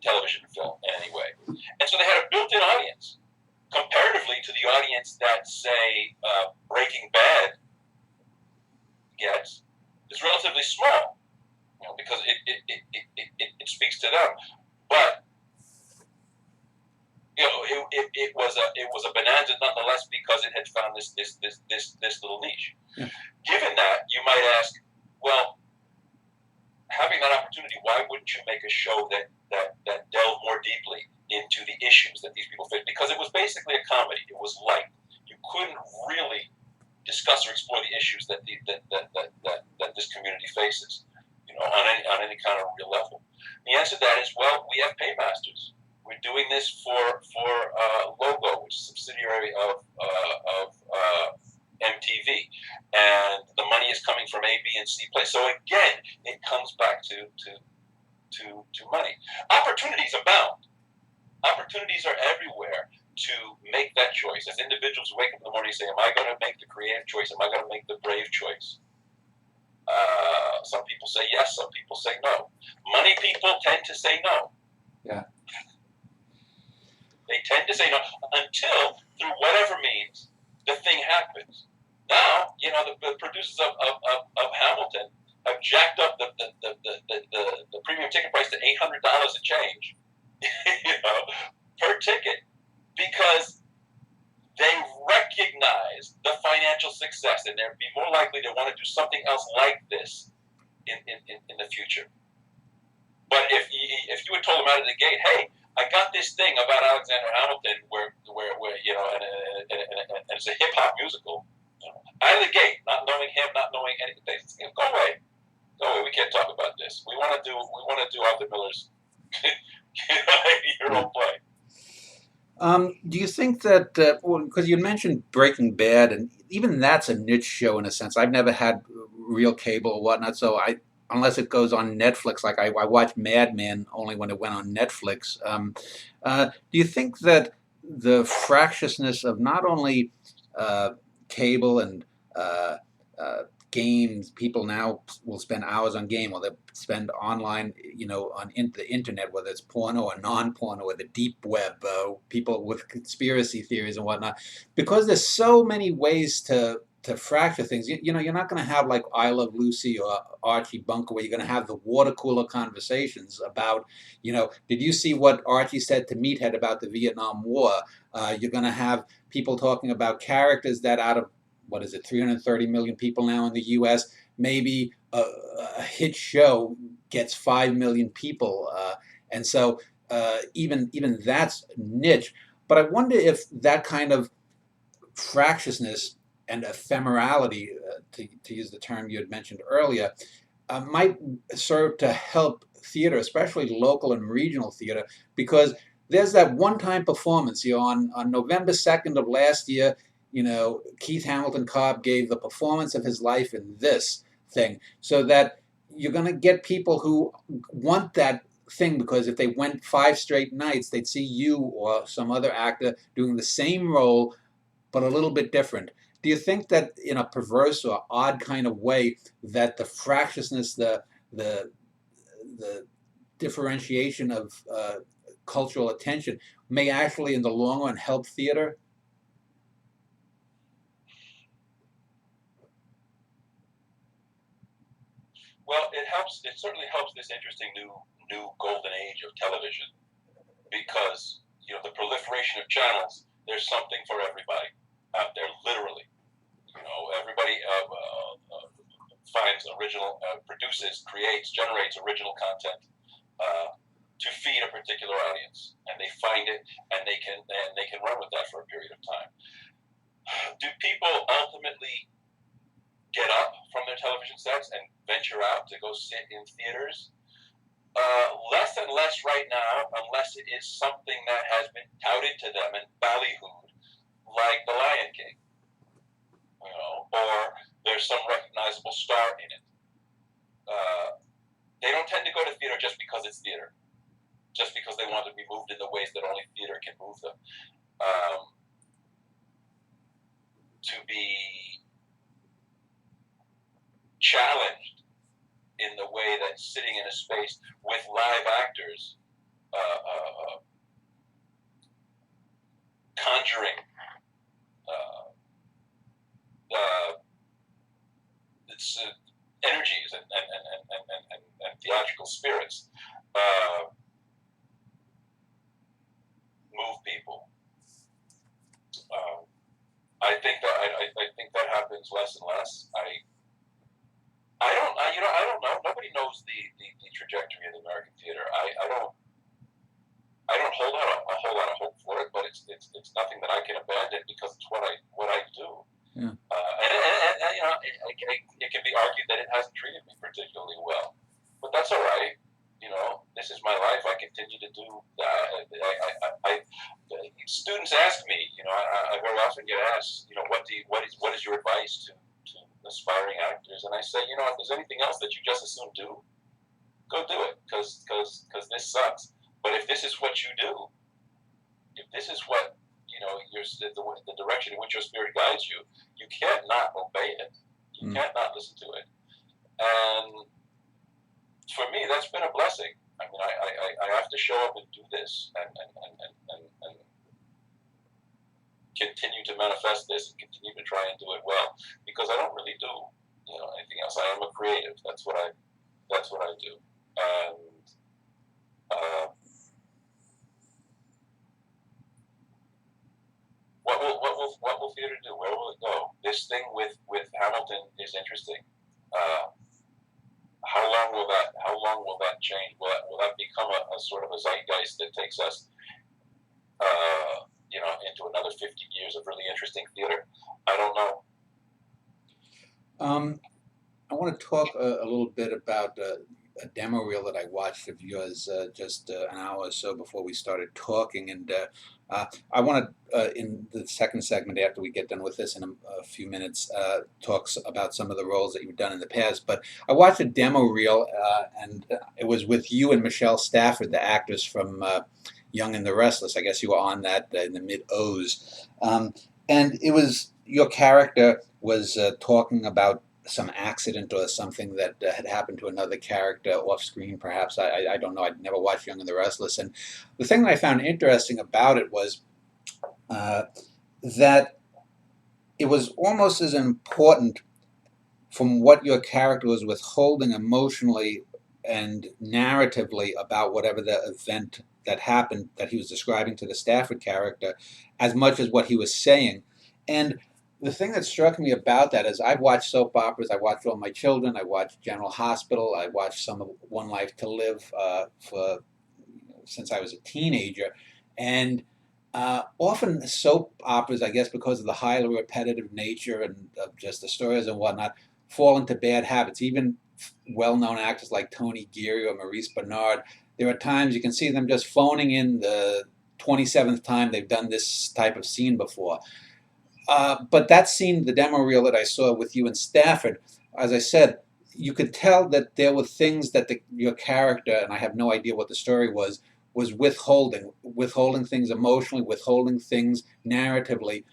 television and film in any way, and so they had a built-in audience. Comparatively to the audience that, say, Breaking Bad gets, is relatively small, you know, because it speaks to them. But you know, it was a bonanza nonetheless because it had found this little niche. Yeah. Given that, you might ask, well, having that opportunity, why wouldn't you make a show that delved more deeply into the issues that these people face? Because it was basically a comedy. It was light. You couldn't really discuss or explore the issues that this community faces, you know, on any kind of real level. The answer to that is, well, we have paymasters. We're doing this for Logo, which is a subsidiary of MTV, and the money is coming from A, B, and C places. So again, it comes back to money. Opportunities abound. Opportunities are everywhere to make that choice. As individuals who wake up in the morning and say, am I going to make the creative choice? Am I going to make the brave choice? Some people say yes, some people say no. Money people tend to say no. Yeah. They tend to say no until, through whatever means, the thing happens. Now, you know, the producers of Hamilton have jacked up the premium ticket price to $800 a change, you know, per ticket, because they recognize the financial success, and they'd be more likely to want to do something else like this in the future. But if you had told them out of the gate, hey, I got this thing about Alexander Hamilton where you know, and it's a hip hop musical, you know, out of the gate, not knowing him, not knowing anything, they say, go away, we can't talk about this. We want to do Arthur Miller's your own play. Do you think that, because you mentioned Breaking Bad, and even that's a niche show in a sense. I've never had real cable or whatnot, so unless it goes on Netflix, like I watched Mad Men only when it went on Netflix. Do you think that the fractiousness of not only cable and games. People now will spend hours on game, or they spend online, on the internet, whether it's porno or non-porno or the deep web. People with conspiracy theories and whatnot, because there's so many ways to fracture things. You're not going to have like I Love Lucy or Archie Bunker, where you're going to have the water cooler conversations about, did you see what Archie said to Meathead about the Vietnam War? You're going to have people talking about characters that out of, what is it, 330 million people now in the U.S., maybe a hit show gets 5 million people. And so even that's niche. But I wonder if that kind of fractiousness and ephemerality, to use the term you had mentioned earlier, might serve to help theater, especially local and regional theater, because there's that one-time performance. On November 2nd of last year, Keith Hamilton Cobb gave the performance of his life in this thing, so that you're going to get people who want that thing, because if they went 5 straight nights, they'd see you or some other actor doing the same role, but a little bit different. Do you think that in a perverse or odd kind of way, that the fractiousness, the the differentiation of cultural attention may actually, in the long run, help theater? Well, it helps. It certainly helps this interesting new golden age of television, because the proliferation of channels. There's something for everybody out there, literally. Everybody finds original, produces, creates, generates original content to feed a particular audience, and they find it, and they can run with that for a period of time. Do people ultimately get up from their television sets and venture out to go sit in theaters? Less and less right now, unless it is something that has been touted to them and ballyhooed, like The Lion King, or there's some recognizable star in it. They don't tend to go to theater just because it's theater, just because they want to be moved in the ways that only theater can move them. To be challenged in the way that sitting in a space with live actors conjuring its energies and theatrical spirits move people. I think that happens less and less. I don't know. Nobody knows the trajectory of the American theater. I don't hold out a whole lot of hope for it, but it's nothing that I can abandon, because it's what I do. Yeah. It can be argued that it hasn't treated me particularly well, but that's all right. This is my life. I continue to do that. Students ask me. I very often get asked, what is your advice to aspiring actors? And I say, if there's anything else that you just as soon do, go do it, because this sucks. But if this is what you do, if this is what the direction in which your spirit guides you, you can't not obey it. You can't not listen to it. And for me, that's been a blessing. I mean, I have to show up and do this and continue to manifest this and continue to try and do it well, because I don't really do anything else. I am a creative. That's what I do. And what will theater do? Where will it go? This thing with Hamilton is interesting. How long will that change? Will that become a sort of a zeitgeist that takes us into another 50 years of really interesting theater? I don't know. I want to talk a little bit about a demo reel that I watched of yours just an hour or so before we started talking, and I want to, in the second segment, after we get done with this in a few minutes, talk about some of the roles that you've done in the past. But I watched a demo reel, and it was with you and Michelle Stafford, the actors from Young and the Restless. I guess you were on that in the mid-O's. And it was, your character was talking about some accident or something that had happened to another character off screen, perhaps. I don't know. I'd never watched Young and the Restless. And the thing that I found interesting about it was uh, that it was almost as important from what your character was withholding emotionally and narratively about whatever the event that happened that he was describing to the Stafford character, as much as what he was saying. And the thing that struck me about that is I've watched soap operas. I watched All My Children. I watched General Hospital. I watched some of One Life to Live for since I was a teenager, and often soap operas, I guess, because of the highly repetitive nature and of just the stories and whatnot, fall into bad habits. Even well-known actors like Tony Geary or Maurice Bernard, there are times you can see them just phoning in the 27th time they've done this type of scene before. But that scene, the demo reel that I saw with you and Stafford, as I said, you could tell that there were things that your character, and I have no idea what the story was withholding things emotionally, withholding things narratively.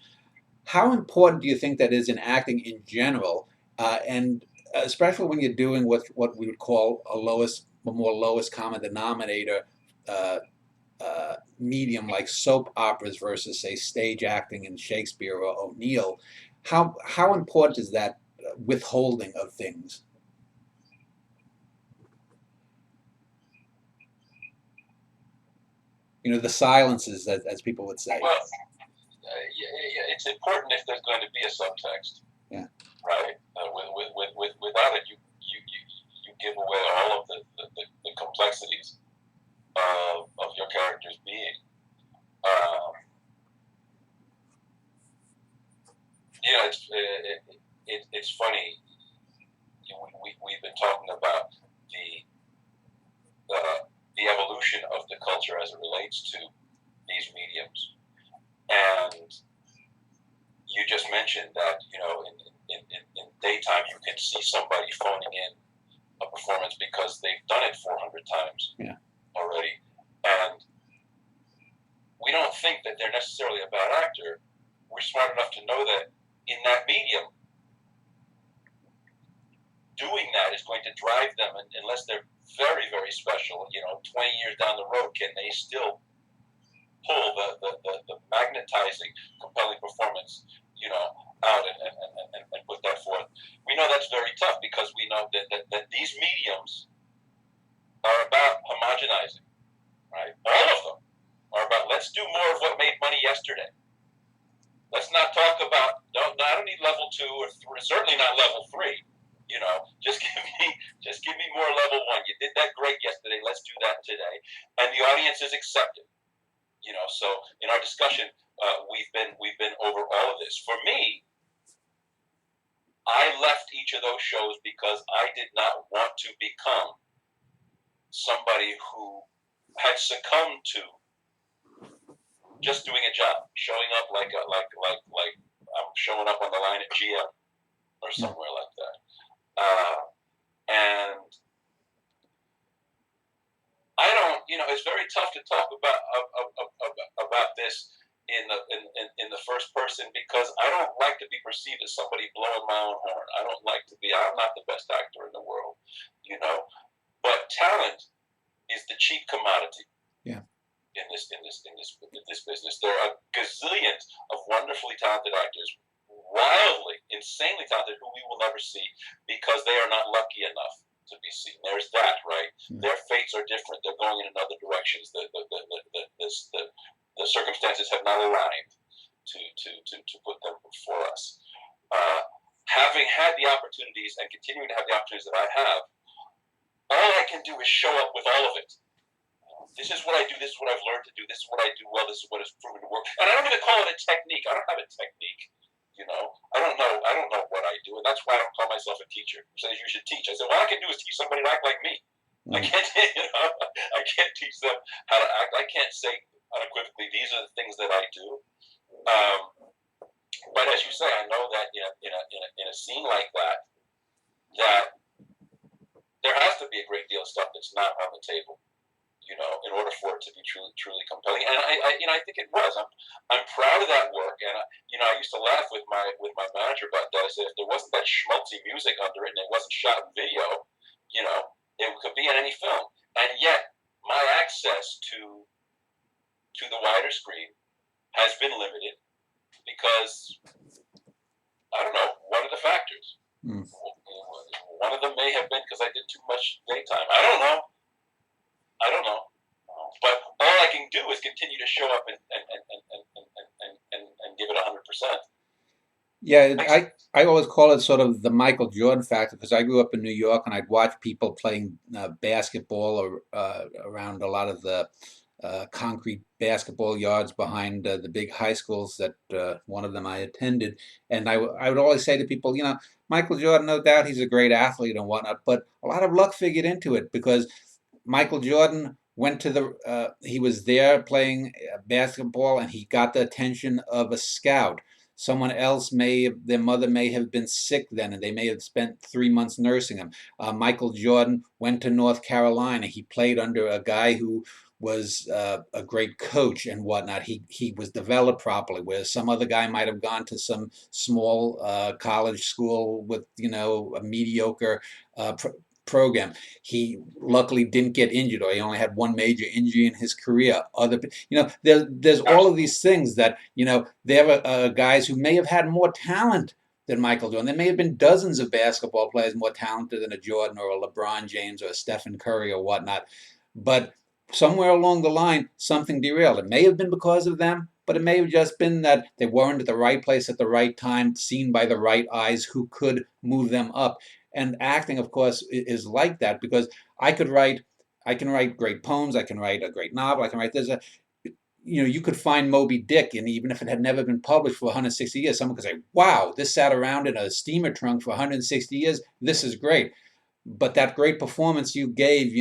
How important do you think that is in acting in general, and especially when you're doing what we would call a more lowest common denominator uh, medium like soap operas versus say stage acting in Shakespeare or O'Neill? How important is that withholding of things? You know, the silences, as people would say. Well, it's important if there's going to be a subtext. Yeah. Right. Without it, you give away all of the complexities of your character's being. It's funny. We've been talking about the evolution of the culture as it relates to these mediums, and you just mentioned that in daytime you can see somebody phoning in a performance because they've done it 400 times already, and we don't think that they're necessarily a bad actor. We're smart enough to know that in that medium, doing that is going to drive them, unless they're very, very special. 20 years down the road, can they still pull the magnetizing, compelling performance, out and put that forth? We know that's very tough because we know that these mediums are about homogenizing, right? All of them are about, let's do more of what made money yesterday. Let's not talk about, no, I don't need level 2 or 3, certainly not level 3. Just give me more level 1. You did that great yesterday. Let's do that today. And the audience is accepted. So in our discussion, we've been over all of this. For me, I left each of those shows because I did not want to become somebody who had succumbed to just doing a job, showing up like I'm showing up on the line at GM or somewhere like that. And I don't, it's very tough to talk about this in the first person because I don't like to be perceived as somebody blowing my own horn. I don't like to be. I'm not the best actor in the world, But talent is the cheap commodity. Yeah. In this business, there are gazillions of wonderfully talented actors, wildly, insanely talented, who we will never see because they are not lucky enough to be seen. There's that, right? Mm. Their fates are different. They're going in other directions. The circumstances have not aligned to put them before us. Having had the opportunities and continuing to have the opportunities that I have, all I can do is show up with all of it. This is what I do. This is what I've learned to do. This is what I do well. This is what has proven to work. And I don't even call it a technique. I don't have a technique. I don't know what I do, and that's why I don't call myself a teacher. Who says you should teach? I said, all I can do is teach somebody to act like me. Mm. I can't teach them how to act. I can't say unequivocally these are the things that I do. But as you say, I know that in a scene like that there has to be a great deal of stuff that's not on the table. in order for it to be truly compelling. And I think it was. I'm proud of that work. And I used to laugh with my manager about that. I said, if there wasn't that schmaltzy music under it and it wasn't shot in video, it could be in any film. And yet, my access to the wider screen has been limited because I don't know. What are the factors? Mm. One of them may have been because I did too much daytime. I don't know. But all I can do is continue to show up and give it 100%. Yeah, I always call it sort of the Michael Jordan factor because I grew up in New York and I'd watch people playing basketball or, around a lot of the concrete basketball yards behind the big high schools that one of them I attended. And I would always say to people, Michael Jordan, no doubt he's a great athlete and whatnot, but a lot of luck figured into it because Michael Jordan went to he was there playing basketball and he got the attention of a scout. Someone else their mother may have been sick then and they may have spent 3 months nursing him. Michael Jordan went to North Carolina. He played under a guy who was a great coach and whatnot. He was developed properly, whereas some other guy might have gone to some small college school with a mediocre program. He luckily didn't get injured, or he only had one major injury in his career. There's all of these things that there are guys who may have had more talent than Michael Jordan. There may have been dozens of basketball players more talented than a Jordan or a LeBron James or a Stephen Curry or whatnot, but somewhere along the line, something derailed. It may have been because of them, but it may have just been that they weren't at the right place at the right time, seen by the right eyes who could move them up. And acting, of course, is like that because I can write great poems, I can write a great novel, I can write this. You could find Moby Dick, and even if it had never been published for 160 years, someone could say, "Wow, this sat around in a steamer trunk for 160 years. This is great." But that great performance you gave,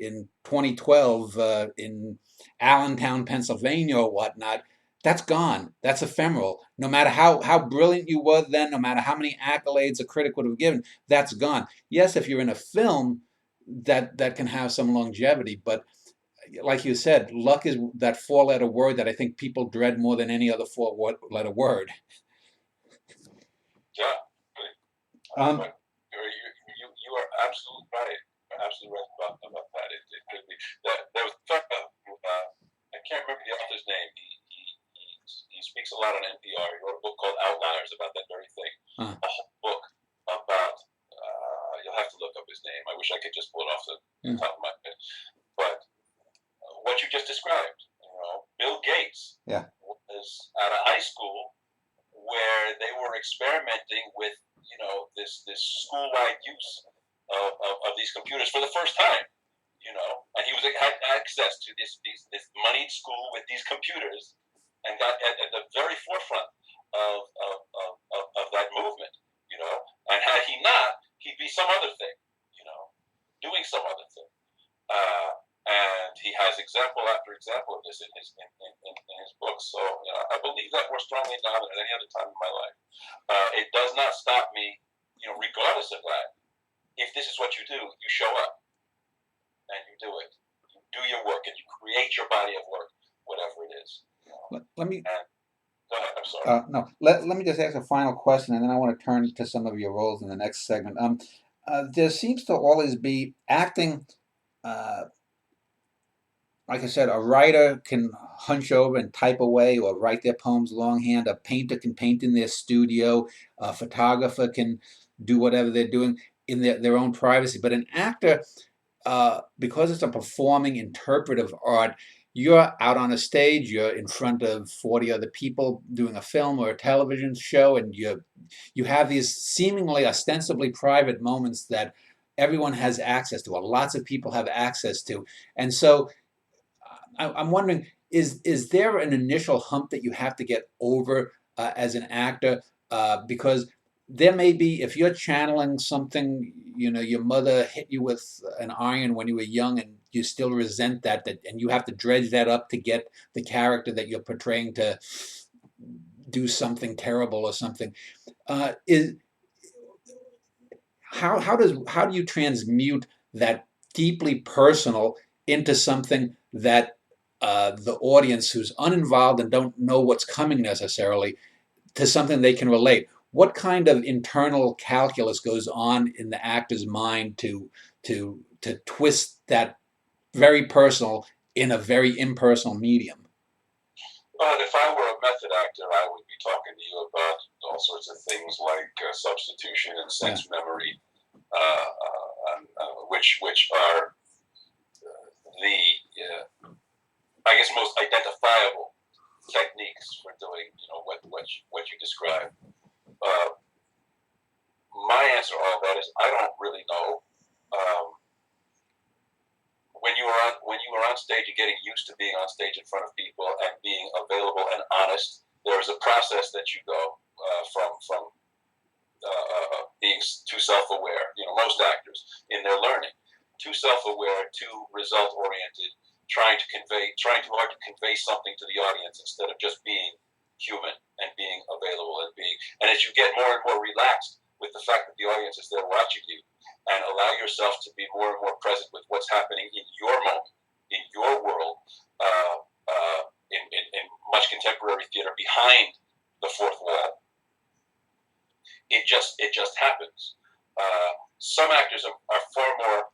in 2012 in Allentown, Pennsylvania, or whatnot, that's gone. That's ephemeral. No matter how brilliant you were then, no matter how many accolades a critic would have given, that's gone. Yes, if you're in a film, that can have some longevity, but like you said, luck is that four-letter word that I think people dread more than any other four-letter word. Yeah. Um, You are absolutely right. Absolutely right about that. It could be that there was I can't remember the author's name. He speaks a lot on NPR. He wrote a book called Outliers about that very thing. uh, A whole book about you'll have to look up his name. I wish I could just pull it off the yeah, top of my head. But what you just described, Bill Gates yeah, was at a high school where they were experimenting with this school-wide use of these computers for the first time, and he had access to this moneyed school with these computers, and got at the very forefront of that movement, and had he not, he'd be some other thing, doing some other thing. And he has example after example of this in his books. So I believe that more strongly now than at any other time in my life. It does not stop me, regardless of that. If this is what you do, you show up and you do it. You do your work and you create your body of work, whatever it is. let me Go ahead. I'm sorry. no, let me just ask a final question, and then I want to turn to some of your roles in the next segment. There seems to always be acting. Uh, like I said, a writer can hunch over and type away or write their poems longhand. A painter can paint in their studio. A photographer can do whatever they're doing in their own privacy. But an actor, because it's a performing, interpretive art, you're out on a stage, you're in front of 40 other people doing a film or a television show, and you have these seemingly ostensibly private moments that everyone has access to, or lots of people have access to. And so I'm wondering, is there an initial hump that you have to get over as an actor? Because there may be, if you're channeling something, your mother hit you with an iron when you were young, and you still resent that, and you have to dredge that up to get the character that you're portraying to do something terrible or something. Is how do you transmute that deeply personal into something that the audience who's uninvolved and don't know what's coming necessarily, to something they can relate. What kind of internal calculus goes on in the actor's mind to twist that very personal in a very impersonal medium? But if I were a method actor, I would be talking to you about all sorts of things like substitution and sense memory, which are the I guess most identifiable techniques for doing what you described. My answer to all that is I don't really know. When you are on stage and getting used to being on stage in front of people and being available and honest, there is a process that you go from being too self-aware. Most actors in their learning, too self-aware, too result-oriented, trying too hard to convey something to the audience instead of just being human and being available and as you get more and more relaxed with the fact that the audience is there watching you, and allow yourself to be more and more present with what's happening in your moment, in your world, in much contemporary theater behind the fourth wall. It just happens. Some actors are far more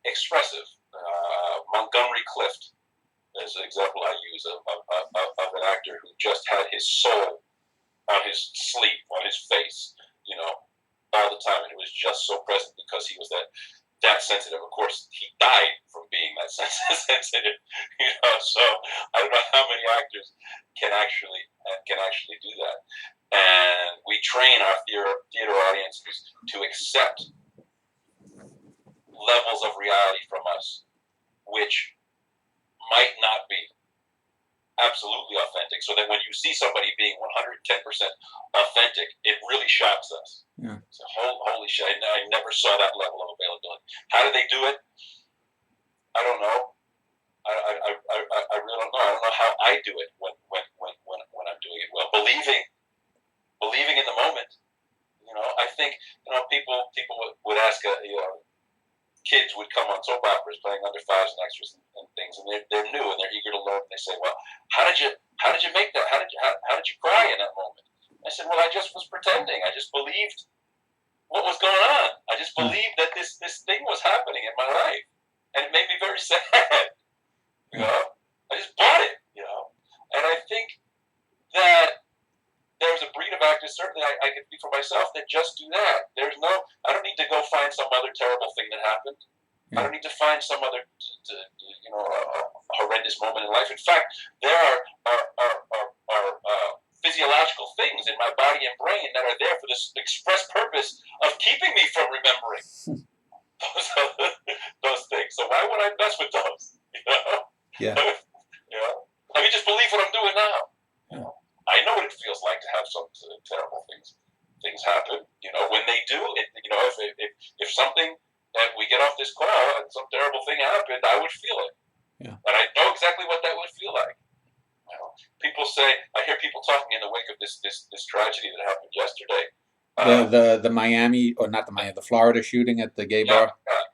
expressive. Montgomery Clift is an example I use of an actor who just had his soul on his sleeve, on his face, all the time, and it was just so present because he was that sensitive. Of course, he died from being that sensitive, So I don't know how many actors can actually do that, and we train our theater audiences to accept levels of reality from us, which might not be absolutely authentic, so that when you see somebody being 110% authentic, it really shocks us. Yeah. So, holy shit, I never saw that level of availability. How do they do it? I don't know. I really don't know. I don't know how I do it when I'm doing it well. Believing in the moment. I think people would ask kids would come on soap operas playing under fives and extras and things, and they're new and they're eager to learn. And they say, "Well, how did you make that? How did you cry in that moment?" I said, "Well, I just was pretending. I just believed what was going on. I just believed that this thing was happening in my life, and it made me very sad. I just bought it. And I think that there's a breed of actors, certainly I can speak for myself, that just do that. I don't need to go find some other terrible thing that happened. Yeah. I don't need to find some other, horrendous moment in life. In fact, there are physiological things in my body and brain that are there for this express purpose of keeping me from remembering those things. So why would I mess with those? Yeah. Let me just believe what I'm doing now. I know what it feels like to have some terrible things happen. When they do, if something that we get off this call and some terrible thing happened, I would feel it. Yeah. And I know exactly what that would feel like. People say, I hear people talking in the wake of this tragedy that happened yesterday. The Miami, or not the Miami, the Florida shooting at the gay bar. Yeah.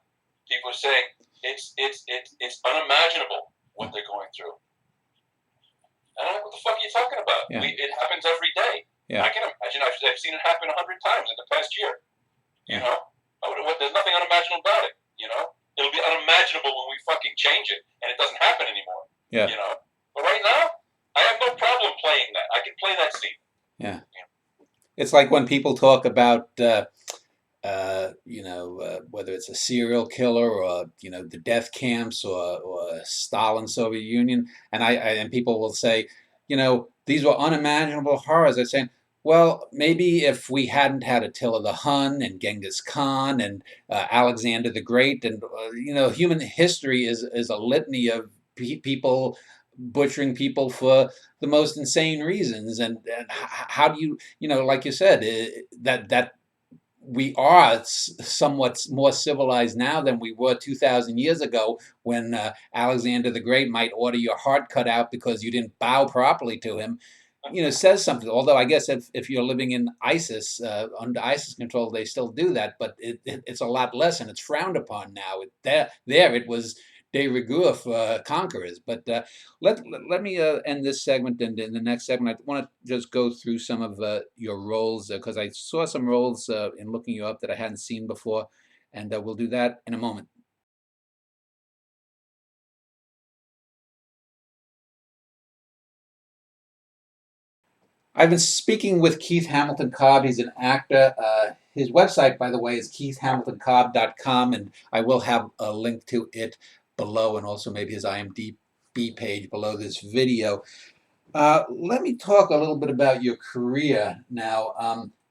People are saying it's unimaginable what they're going through. And I'm like, what the fuck are you talking about? Yeah. It happens every day. Yeah. I can imagine. I've seen it happen 100 times in the past year. Yeah. There's nothing unimaginable about it. It'll be unimaginable when we fucking change it and it doesn't happen anymore. Yeah. But right now, I have no problem playing that. I can play that scene. Yeah. It's like when people talk about, whether it's a serial killer or the death camps or Stalin, Soviet Union, and people will say, these were unimaginable horrors. They're saying, well, maybe if we hadn't had Attila the Hun and Genghis Khan and Alexander the Great, and human history is a litany of people butchering people for the most insane reasons. And how do you, like you said, that we are somewhat more civilized now than we were 2,000 years ago, when Alexander the Great might order your heart cut out because you didn't bow properly to him. Says something. Although I guess if you're living in ISIS, under ISIS control, they still do that, but it's a lot less and it's frowned upon now. There it was de rigueur for conquerors. But let me end this segment, and in the next segment, I want to just go through some of your roles because I saw some roles in looking you up that I hadn't seen before, and we'll do that in a moment. I've been speaking with Keith Hamilton Cobb. He's an actor. His website, by the way, is keithhamiltoncobb.com, and I will have a link to it below, and also maybe his IMDb page below this video. Let me talk a little bit about your career now.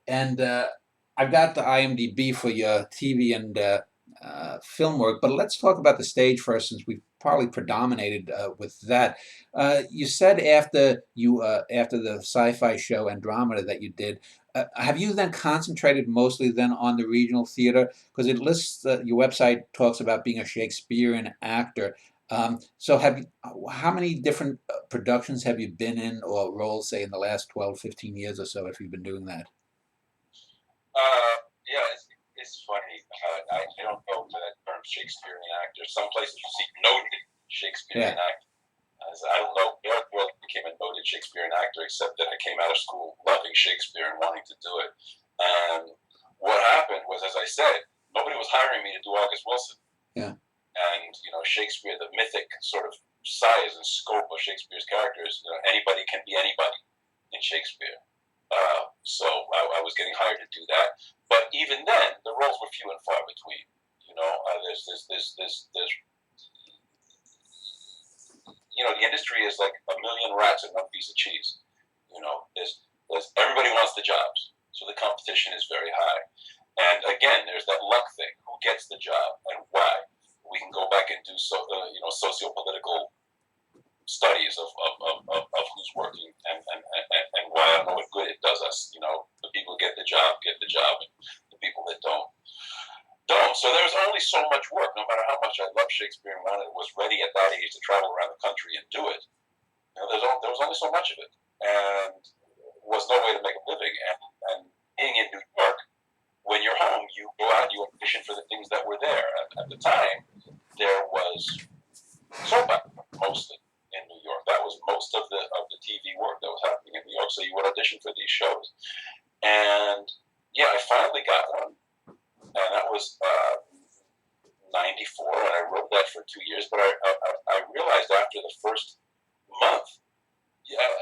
And I've got the IMDb for your TV and film work, but let's talk about the stage first, since we've probably predominated with that. You said after the sci-fi show Andromeda that you did, have you then concentrated mostly then on the regional theater? Because it lists your website talks about being a Shakespearean actor. So how many different productions have you been in, or roles, say, in the last 12, 15 years or so, if you've been doing that? Yeah, it's funny. I don't go to that term Shakespearean actor. Some places you see noted Shakespearean Yeah. actor. I don't know where I became a noted Shakespearean actor, except that I came out of school loving Shakespeare and wanting to do it. And what happened was, as I said, nobody was hiring me to do August Wilson. Yeah. And Shakespeare, the mythic sort of size and scope of Shakespeare's characters, anybody can be anybody in Shakespeare. So I was getting hired to do that, but even then, the roles were few and far between. The industry is like a million rats in one piece of cheese. There's everybody wants the jobs, so the competition is very high. And again, there's that luck thing: who gets the job and why. We can go back and do socio-political studies of who's working and why. I don't know what good it does us. The people who get the job, and the people that don't. So there was only so much work, no matter how much I loved Shakespeare and was ready at that age to travel around the country and do it. There was only so much of it, and was no way to make a living. And being in New York, when you're home, you go out, you audition for the things that were there. At the time, there was soap opera mostly in New York. That was most of the TV work that was happening in New York. So you would audition for these shows, and yeah, I finally got one, and that was '94, and I wrote that for 2 years. But I realized after the first month,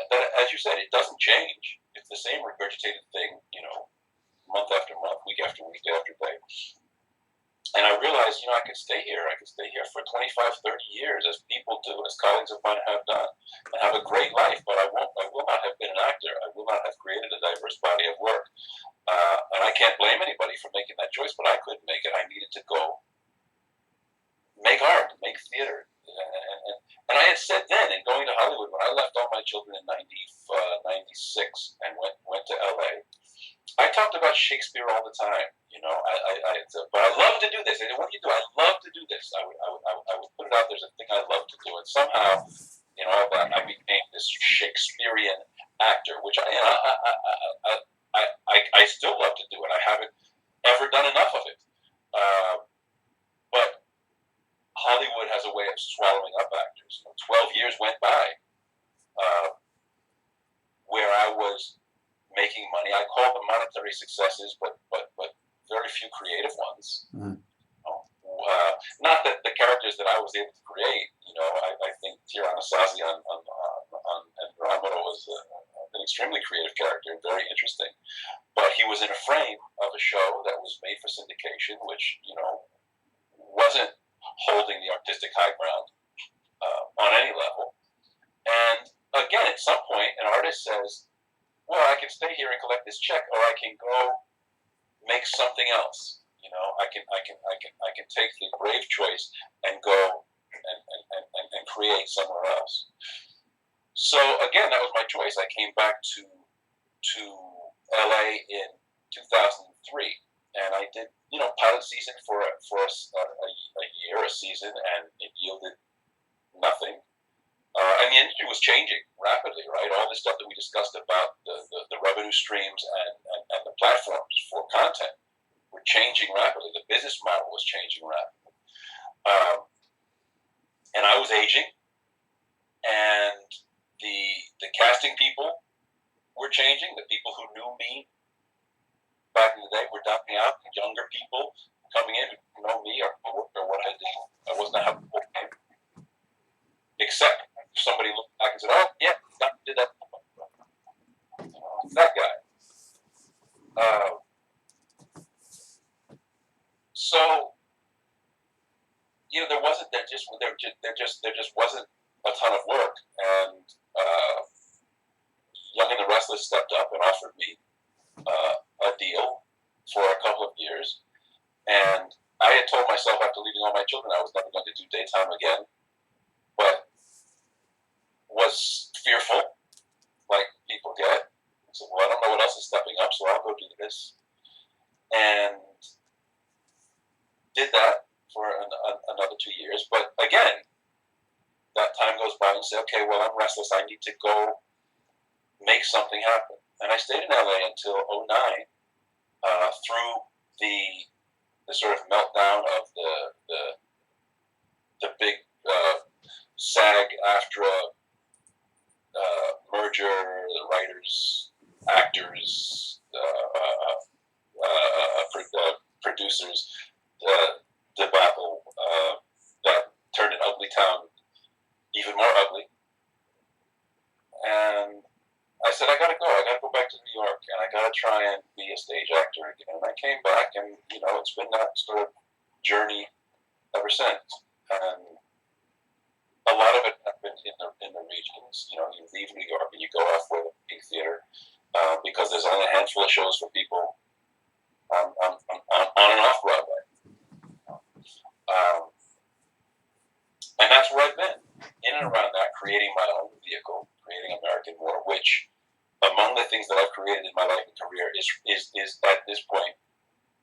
that, as you said, it doesn't change. It's the same regurgitated thing, month after month, week after week, day after day. And I realized, I could stay here. I could stay here for 25, 30 years, as people do, as colleagues of mine have done, and have a great life. But I will not have been an actor. I will not have created a diverse body of work. And I can't blame anybody for making that choice, but I couldn't make it. I needed to go make art, make theater. And I had said then, in going to Hollywood, when I left all my children in '96 and went to LA, I talked about Shakespeare all the time. But I love to do this. And what do you do? I love to do this. I would put it out there as a thing I love to do. And somehow, I became this Shakespearean actor, which I still love to do it. I haven't ever done enough of it. But Hollywood has a way of swallowing up actors. 12 years went by where I was making money. I call them monetary successes, but very few creative ones. Mm-hmm. Not that the characters that I was able to create, I think Tiranasazi on Andromeda was an extremely creative character and very interesting. But he was in a frame of a show that was made for syndication, which, wasn't holding the artistic high ground on any level. And again, at some point, an artist says, well, I can stay here and collect this check, or I can go make something else. I can take the brave choice and go and create somewhere else. So again, that was my choice. I came back to LA in 2003, and I did pilot season for a year, a season, and it yielded nothing. And the industry was changing rapidly, right? All the stuff that we discussed about the revenue streams and the platforms for content were changing rapidly. The business model was changing rapidly. aging, and the casting people were changing. The people who knew me back in the day were dying out. The younger people coming in who know me or what I did. I wasn't a household name, except if somebody looked back and said, "Oh, yeah, that did that." That guy. So there just wasn't a ton of work, and Young and the Restless stepped up and offered me a deal for a couple of years, and I had told myself after leaving all my children I was never going to do daytime again, but was fearful, like people get. I said, well, I don't know what else is stepping up, so I'll go do this, and did that for another 2 years. But again, that time goes by and say, okay, well, I'm restless. I need to go make something happen. And I stayed in LA until 2009, through the sort of meltdown of the big SAG-AFTRA merger, the writers, actors, producers debacle that turned an ugly town even more ugly. And I said, I gotta go back to New York, and I gotta try and be a stage actor again. And I came back, and it's been that sort of journey ever since. And a lot of it happened in the regions. You leave New York and you go off with a big theater, because there's only a handful of shows for people on and off Broadway. And that's where I've been, in and around that, creating my own vehicle, creating American War, which, among the things that I've created in my life and career, is at this point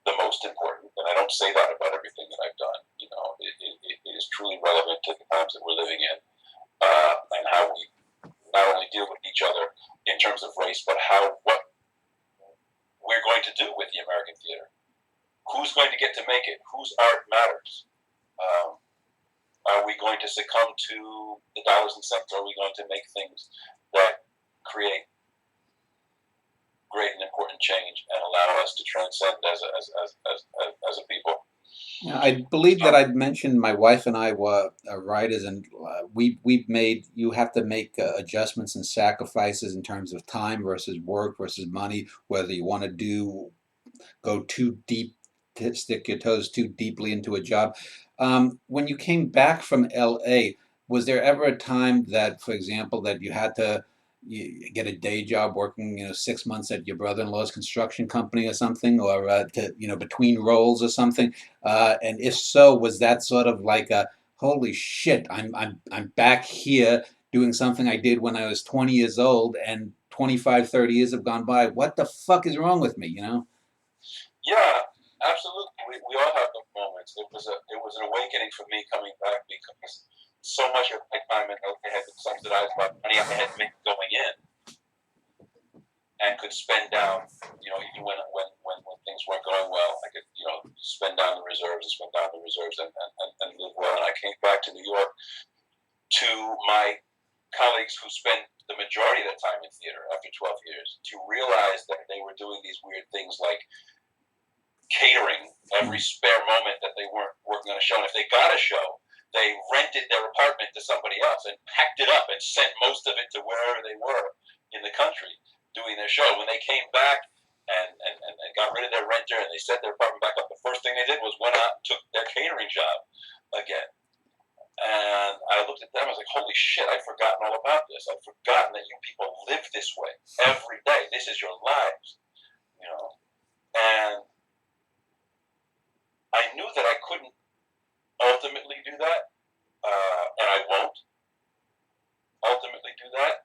the most important. And I don't say that about everything that I've done. It is truly relevant to the times that we're living in, and how we not only deal with each other in terms of race, but what we're going to do with the American theater. Who's going to get to make it? Whose art matters? Are we going to succumb to the dollars and cents? Or are we going to make things that create great and important change and allow us to transcend as a people? Yeah, I believe that I'd mentioned my wife and I were writers, and we've made, you have to make adjustments and sacrifices in terms of time versus work versus money, whether you want to go too deep, to stick your toes too deeply into a job. When you came back from LA, was there ever a time that, for example, that you had to get a day job working, 6 months at your brother-in-law's construction company or something, or between roles or something? And if so, was that sort of like a holy shit, I'm back here doing something I did when I was 20 years old, and 25, 30 years have gone by. What the fuck is wrong with me, Yeah, absolutely. We all have those moments. It was an awakening for me coming back, because so much of my time in LA had been subsidized by money I had made going in, and could spend down. Even when things weren't going well, I could spend down the reserves and live well. And I came back to New York to my colleagues who spent the majority of their time in theater after 12 years to realize that they were doing these weird things like catering every spare moment that they weren't working on a show. And if they got a show, they rented their apartment to somebody else and packed it up and sent most of it to wherever they were in the country doing their show. When they came back and got rid of their renter and they set their apartment back up, the first thing they did was went out and took their catering job again. And I looked at them, I was like, holy shit, I'd forgotten all about this. I'd forgotten that you people live this way every day. This is your lives, And I knew that I couldn't ultimately do that, and I won't ultimately do that.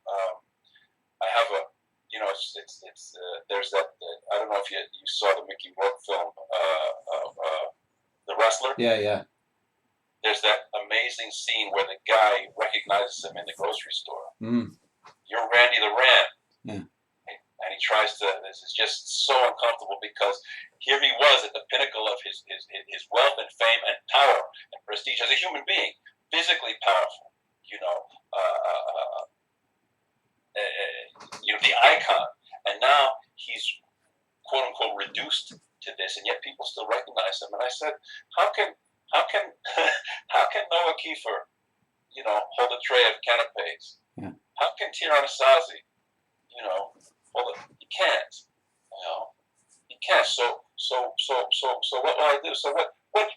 I have there's that, I don't know if you saw the Mickey Rourke film, The Wrestler. Yeah. There's that amazing scene where the guy recognizes him in the grocery store. You're Randy the Ram. Yeah. And he tries to, this is just so uncomfortable, because here he was at the pinnacle of his wealth and fame and power and prestige as a human being, physically powerful. you know, the icon, and now he's quote unquote reduced to this, and yet people still recognize him. And I said, how can how can Noah Kiefer, hold a tray of canapes? Yeah. How can Tiranasazi, hold it? He can't. He can't. So what will I do? So what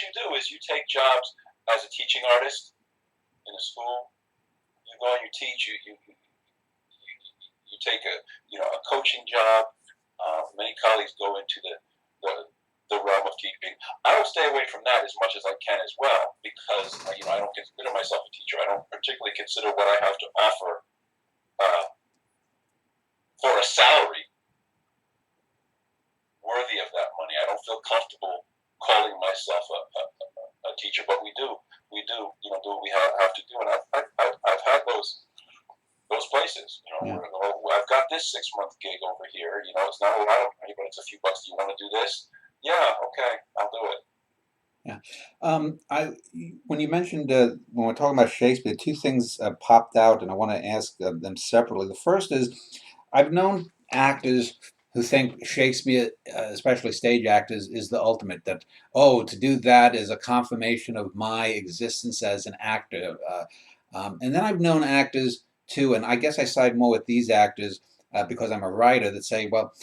you do is you take jobs as a teaching artist in a school. You go and you teach. You take a coaching job. Many colleagues go into the realm of teaching. I would stay away from that as much as I can as well, because I don't consider myself a teacher. I don't particularly consider what I have to offer for a salary worthy of that money. I don't feel comfortable calling myself a teacher, but we do do what we have to do, and I've had those places. Yeah. I've got this 6-month gig over here. It's not a lot of money, but it's a few bucks. Do you want to do this? Yeah, okay, I'll do it. Yeah. When you mentioned when we're talking about Shakespeare, two things popped out, and I want to ask them separately. The first is, I've known actors who think Shakespeare, especially stage actors, is the ultimate. That to do that is a confirmation of my existence as an actor. And then I've known actors too, and I guess I side more with these actors because I'm a writer, that say, well,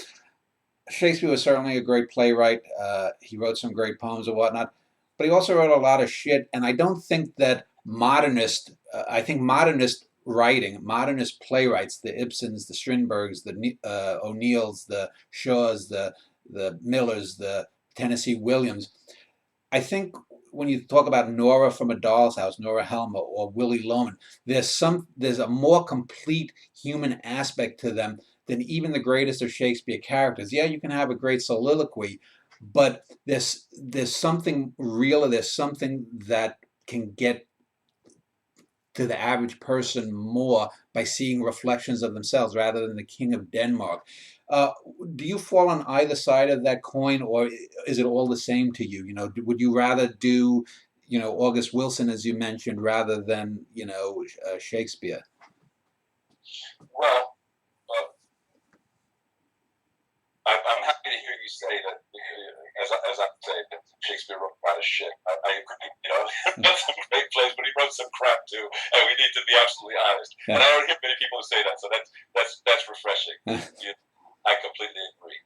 Shakespeare was certainly a great playwright. He wrote some great poems and whatnot, but he also wrote a lot of shit. And I don't think that I think modernist writing, modernist playwrights, the Ibsens, the Strindbergs, the O'Neills, the Shaws, the Millers, the Tennessee Williams, I think when you talk about Nora from A Doll's House, Nora Helmer, or Willy Loman, there's a more complete human aspect to them than even the greatest of Shakespeare characters. Yeah, you can have a great soliloquy, but there's something realer. There's something that can get to the average person more by seeing reflections of themselves rather than the King of Denmark. Do you fall on either side of that coin, or is it all the same to you? Would you rather do, August Wilson, as you mentioned, rather than, Shakespeare? Well, I'm happy to hear you say that. As I say, that Shakespeare wrote a lot of shit. I agree. Wrote some great plays, but he wrote some crap too, and we need to be absolutely honest. Yeah. And I don't hear many people who say that, so that's refreshing. I completely agree.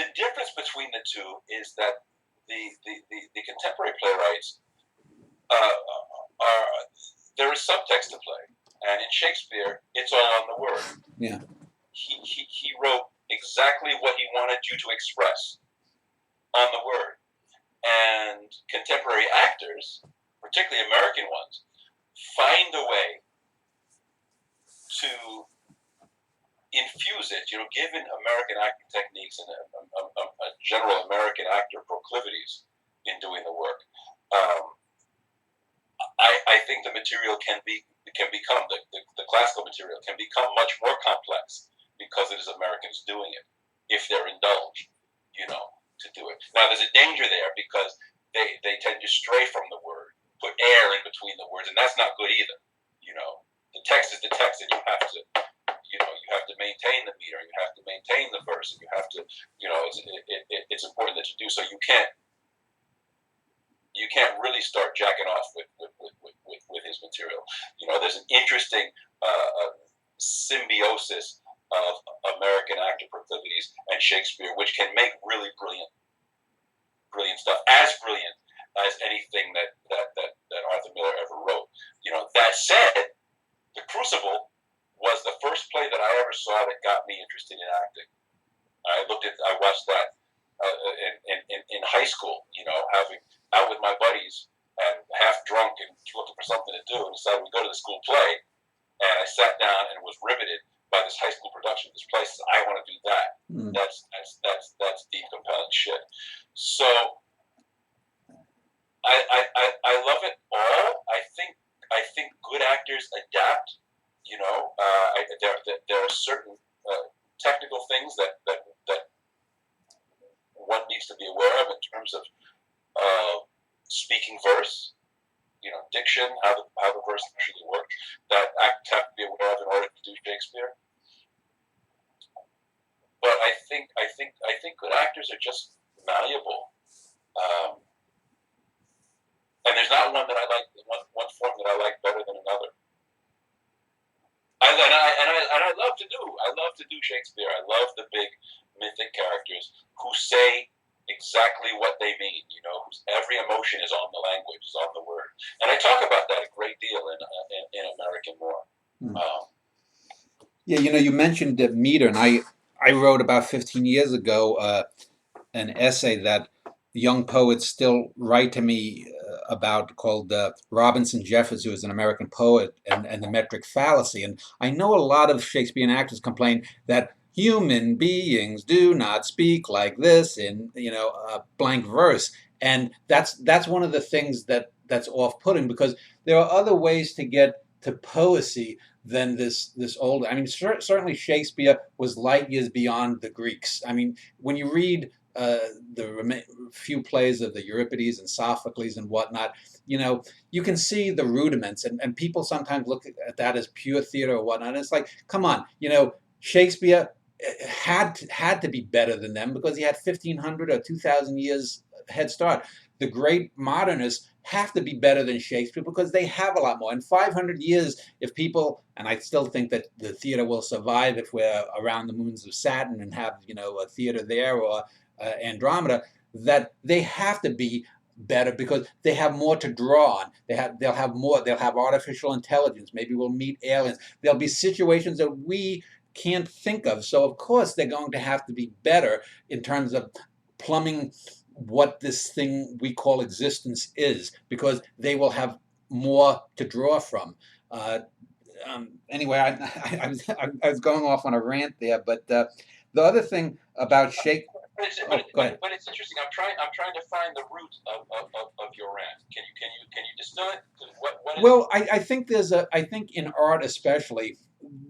The difference between the two is that the contemporary playwrights there is subtext to play, and in Shakespeare, it's all on the word. Yeah. He wrote exactly what he wanted you to express on the word. And contemporary actors, particularly American ones, find a way to infuse it, given American acting techniques and a general American actor proclivities in doing the work. I think the material can become the classical material can become much more complex because it is Americans doing it, if they're indulged, to do it. Now, there's a danger there because they tend to stray from the word, put air in between the words, and that's not good either. The text is the text, and you have to maintain the meter, you have to maintain the verse, and you have to, it's important that you do so. You can't really start jacking off with his material. There's an interesting symbiosis of American actor proclivities and Shakespeare, which can make really brilliant stuff, as brilliant as anything that Arthur Miller ever wrote. That said, The Crucible was the first play that I ever saw that got me interested in acting. I watched that in high school, having out with my buddies and half drunk and looking for something to do, and decided we'd go to the school play. And I sat down and was riveted by this high school production. This place, I want to do that. That's deep, compelling shit. So I love it all. I think good actors adapt. There are certain technical things that one needs to be aware of in terms of speaking verse. diction, how the verse actually works, that actors have to be aware of in order to do Shakespeare. But I think good actors are just malleable, and there's not one that I like, one form that I like better than another. I love to do Shakespeare. I love the big mythic characters who say exactly what they mean. Whose every emotion is on the language, is on the word. And I talk about that a great deal in American War. Yeah, you mentioned meter, and I wrote about 15 years ago an essay that young poets still write to me about, called Robinson Jeffers, who is an American poet, and the metric fallacy. And I know a lot of Shakespearean actors complain that human beings do not speak like this in blank verse, and that's one of the things that's off-putting, because there are other ways to get to poesy than this old. I mean, certainly Shakespeare was light years beyond the Greeks. I mean, when you read the few plays of the Euripides and Sophocles and whatnot, you can see the rudiments, and people sometimes look at that as pure theater or whatnot. And it's like, come on, Shakespeare had to be better than them, because he had 1,500 or 2,000 years head start. The great modernists have to be better than Shakespeare because they have a lot more. In 500 years, if people, and I still think that the theater will survive if we're around the moons of Saturn and have, a theater there, or Andromeda, that they have to be better because they have more to draw on. They'll have artificial intelligence. Maybe we'll meet aliens. There'll be situations that we can't think of. So of course they're going to have to be better in terms of plumbing what this thing we call existence is, because they will have more to draw from. Anyway, I was going off on a rant there, but the other thing about Shakespeare. But it's interesting. I'm trying to find the root of your rant. Can you distill it? Well, I think I think in art especially,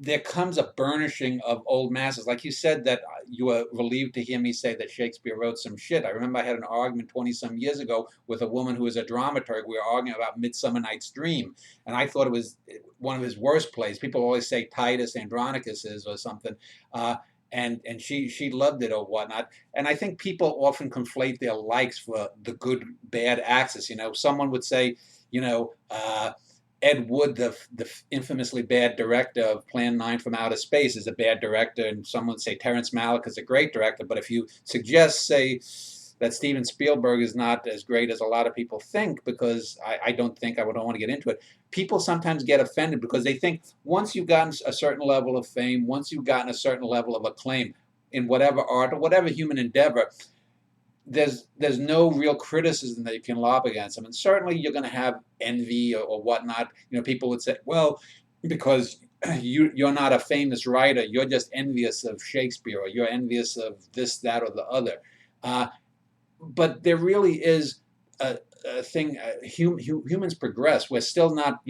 there comes a burnishing of old masters. Like you said, that you were relieved to hear me say that Shakespeare wrote some shit. I remember I had an argument 20-some years ago with a woman who was a dramaturg. We were arguing about Midsummer Night's Dream, and I thought it was one of his worst plays. People always say Titus Andronicus is or something. And she loved it or whatnot. And I think people often conflate their likes for the good bad axis. Someone would say, Ed Wood, the infamously bad director of Plan 9 from Outer Space, is a bad director, and someone would say Terrence Malick is a great director. But if you suggest, say, that Steven Spielberg is not as great as a lot of people think, because I don't want to get into it. People sometimes get offended because they think once you've gotten a certain level of fame, once you've gotten a certain level of acclaim in whatever art or whatever human endeavor, there's no real criticism that you can lob against them. And certainly you're going to have envy or whatnot. People would say, well, because you're not a famous writer, you're just envious of Shakespeare, or you're envious of this, that, or the other. But there really is a thing. Humans progress. We're still not,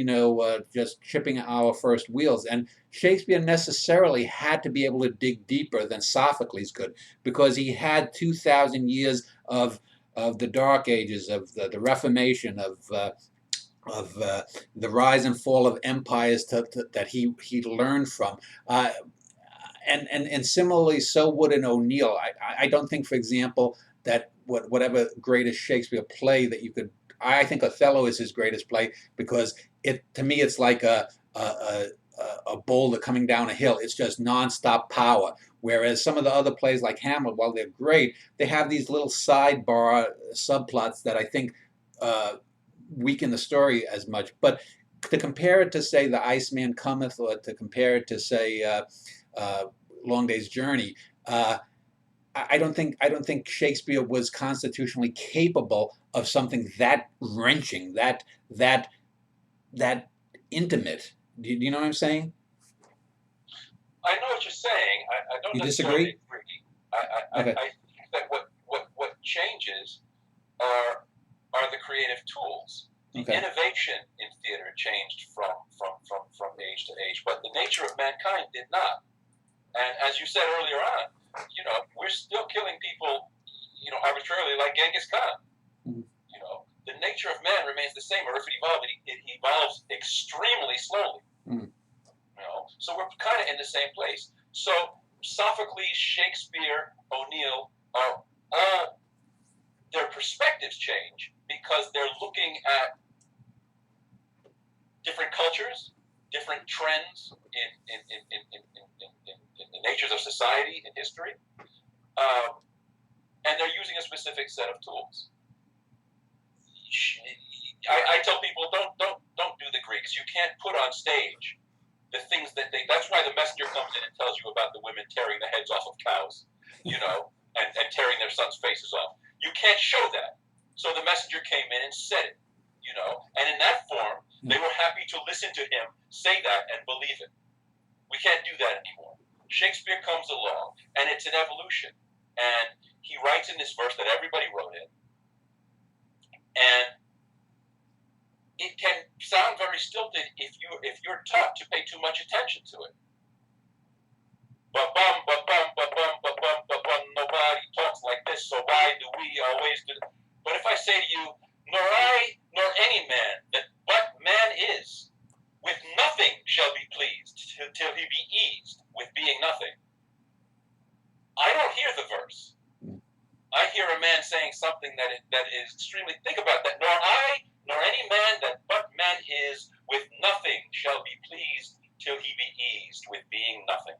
just chipping our first wheels. And Shakespeare necessarily had to be able to dig deeper than Sophocles could, because he had 2,000 years of the Dark Ages, of the Reformation, of the rise and fall of empires that he learned from. And similarly, so would an O'Neill. I don't think, for example, that whatever greatest Shakespeare play that you could, I think Othello is his greatest play, because to me it's like a boulder coming down a hill. It's just nonstop power. Whereas some of the other plays like Hamlet, while they're great, they have these little sidebar subplots that I think weaken the story as much. But to compare it to, say, The Iceman Cometh, or to compare it to, say, Long Day's Journey, I don't think Shakespeare was constitutionally capable of something that wrenching, that intimate. Do you know what I'm saying? I know what you're saying. I don't You necessarily disagree? agree. Okay. I think that what changes are the creative tools. The Okay. innovation in theater changed from age to age, but the nature of mankind did not. And as you said earlier on, we're still killing people, arbitrarily, like Genghis Khan. Mm-hmm. the nature of man remains the same, or if it evolves extremely slowly. Mm. So we're kind of in the same place. So Sophocles, Shakespeare, O'Neill are all, their perspectives change because they're looking at different cultures, different trends in the natures of society and history, and they're using a specific set of tools. I tell people, don't do the Greeks. You can't put on stage the things that that's why the messenger comes in and tells you about the women tearing the heads off of cows, and tearing their sons' faces off. You can't show that. So the messenger came in and said it, and in that form, they were happy to listen to him say that and believe it. We can't do that anymore. Shakespeare comes along, and it's an evolution. And he writes in this verse that everybody wrote in, and it can sound very stilted if you're taught to pay too much attention to it. Ba-bum, ba-bum, ba-bum, ba-bum, ba-bum, nobody talks like this, so why do we always do that? But if I say to you, nor I, nor any man, that but man is, with nothing shall be pleased, till he be eased with being nothing, I don't hear the verse. I hear a man saying something that is extremely, think about that, nor I, nor any man that but man is, with nothing shall be pleased, till he be eased with being nothing.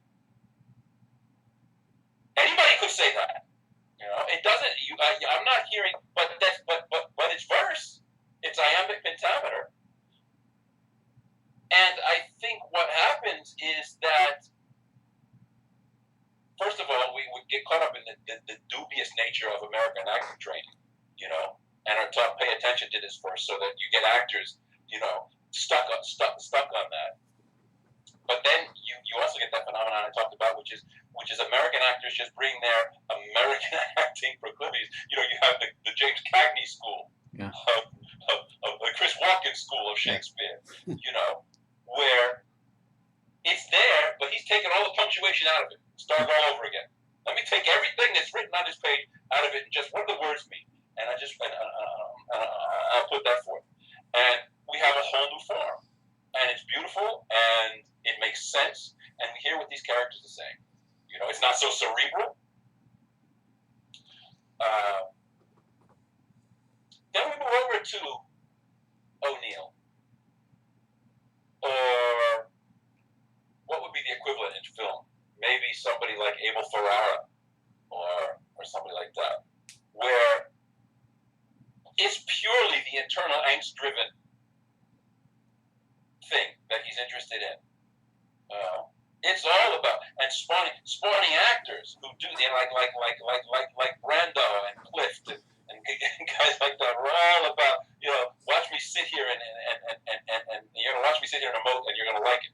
Anybody could say that. It doesn't. I'm not hearing, but it's verse. It's iambic pentameter. And I think what happens is that, first of all, we get caught up in the dubious nature of American acting training, and are taught pay attention to this first, so that you get actors, stuck on that. But then you also get that phenomenon I talked about, which is American actors just bring their American acting proclivities. You have the James Cagney school, of the Chris Walken school of Shakespeare, where it's there, but he's taking all the punctuation out of it. Start all over again. Let me take everything that's written on this page out of it and just what do the words mean. And I'll put that forth. And we have a whole new form. And it's beautiful, and it makes sense, and we hear what these characters are saying. It's not so cerebral. Then we move over to O'Neill, or what would be the equivalent in film? Maybe somebody like Abel Ferrara, or somebody like that, where it's purely the internal angst-driven thing that he's interested in. It's all about spawning actors who do like Brando and Clift and guys like that. We're all about watch me sit here and you're gonna watch me sit here and emote and you're gonna like it.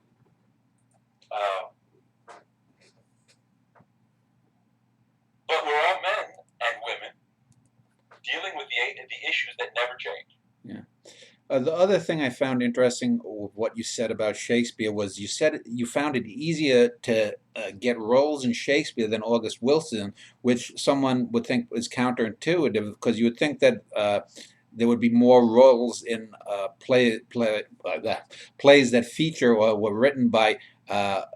But we're all men and women dealing with the issues that never change. Yeah. The other thing I found interesting with what you said about Shakespeare was you said you found it easier to get roles in Shakespeare than August Wilson, which someone would think is counterintuitive, because you would think that there would be more roles in plays that feature or were written by a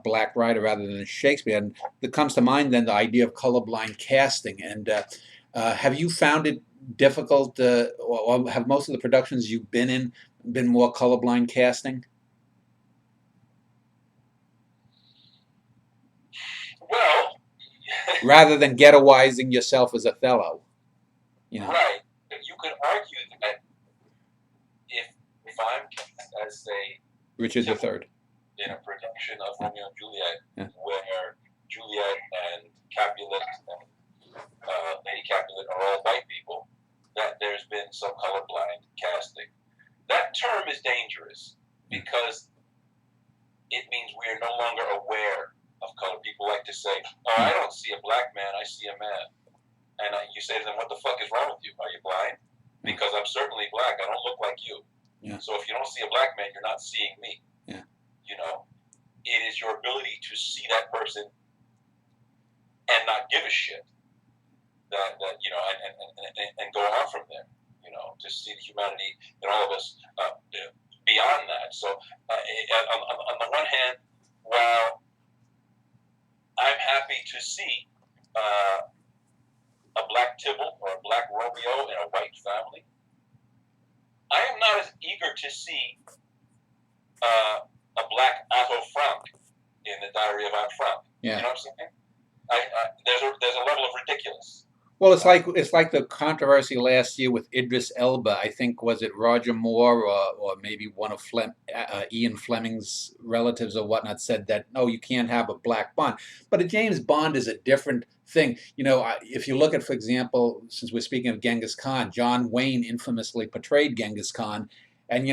black writer rather than Shakespeare. And it comes to mind then the idea of colorblind casting. And have you found it difficult, or have most of the productions you've been in been more colorblind casting? Well, rather than ghettoizing yourself as Othello, Right. You could argue that if I'm cast as say Richard III in a production of Romeo and Juliet, where Juliet and Capulet and Lady Capulet are all white people, that there's been some colorblind casting. That term is dangerous because it means we are no longer aware of color. People like to say, "Oh, I don't see a black man, I see a man." And you say to them, "What the fuck is wrong with you? Are you blind?" Because I'm certainly black. I don't look like you. Yeah. So if you don't see a black man, you're not seeing me. Yeah. It is your ability to see that person and not give a shit that and go on from there. to see the humanity in all of us beyond that. So, on the one hand, while I'm happy to see a black Tybalt or a black Romeo in a white family, I am not as eager to see a black Otto Frank in the Diary of Anne Frank. Yeah. You know what I'm saying? There's a level of ridiculous. Well, it's like the controversy last year with Idris Elba. I think was it Roger Moore or maybe one of Ian Fleming's relatives or whatnot said that no, you can't have a black Bond. But a James Bond is a different thing. If you look at, for example, since we're speaking of Genghis Khan, John Wayne infamously portrayed Genghis Khan, and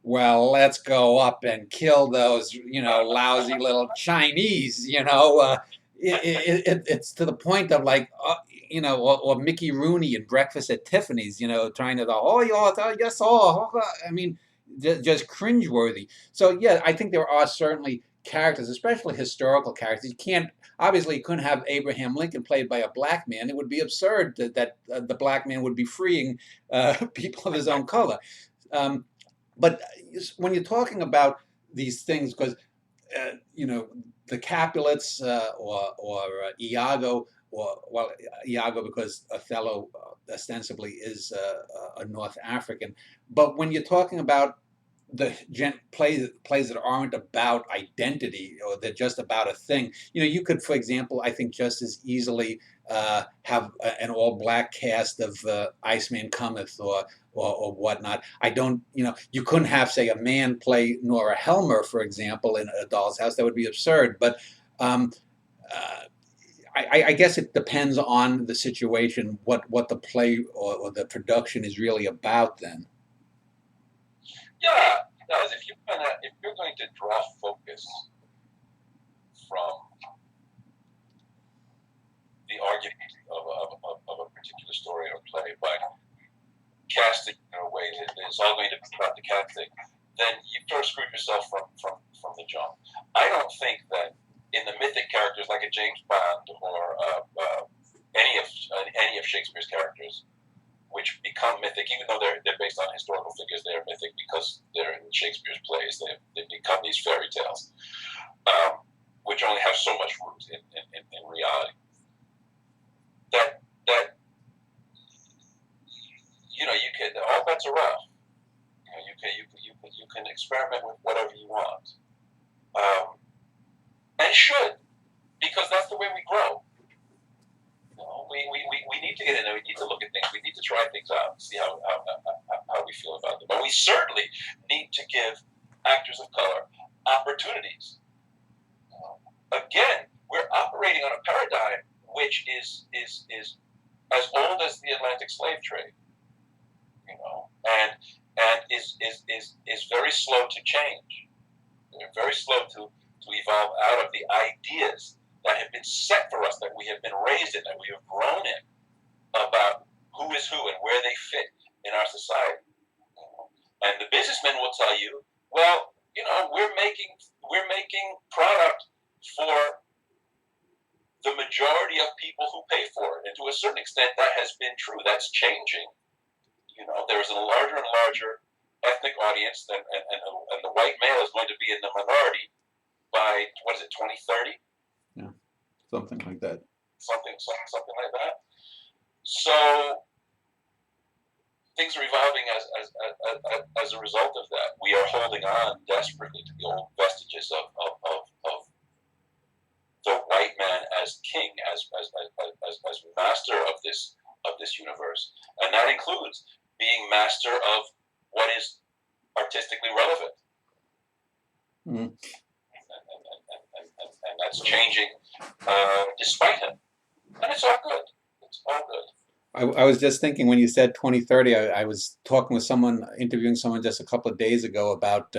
well, let's go up and kill those lousy little Chinese. It's to the point of like. Or Mickey Rooney in Breakfast at Tiffany's, trying to yes, I mean, just cringeworthy. So yeah, I think there are certainly characters, especially historical characters. You couldn't have Abraham Lincoln played by a black man. It would be absurd that the black man would be freeing people of his own color. But when you're talking about these things, because the Capulets or Iago. Iago because Othello ostensibly is a North African. But when you're talking about the plays that aren't about identity or they're just about a thing, you could, for example, I think just as easily have an all-black cast of Iceman Cometh or whatnot. I don't, you couldn't have, say, a man play Nora Helmer, for example, in A Doll's House. That would be absurd. But I guess it depends on the situation, what the play or the production is really about then. Yeah, it does. If you're going to draw focus from the argument of a particular story or play by casting in a way that is all going to be about the cat thing, then you sort of screwed yourself from the jump. I don't think that in the mythic characters like a James Bond or any of Shakespeare's characters, which become mythic, even though they're based on historical figures, they are mythic because they're in Shakespeare's plays. They become these fairy tales, which only have so much root in reality. That you can, all bets are off. You can experiment with whatever you want. And should, because that's the way we grow. We need to get in there. We need to look at things. We need to try things out and see how we feel about them. But we certainly need to give actors of color opportunities. Again, we're operating on a paradigm which is as old as the Atlantic slave trade, and is very slow to change. They're very slow to evolve out of the ideas that have been set for us, that we have been raised in, that we have grown in, about who is who and where they fit in our society. And the businessmen will tell you, well, we're making product for the majority of people who pay for it. And to a certain extent, that has been true. That's changing. There's a larger and larger ethnic audience, and the white male is going to be in the minority by 2030? Yeah, something like that. Something like that. So things are evolving as a result of that. We are holding on desperately to the old vestiges of the white man as king, as master of this universe, and that includes being master of what is artistically relevant. Mm. And that's changing despite him. And it's all good. It's all good. I was just thinking when you said 2030, I was talking with interviewing someone just a couple of days ago about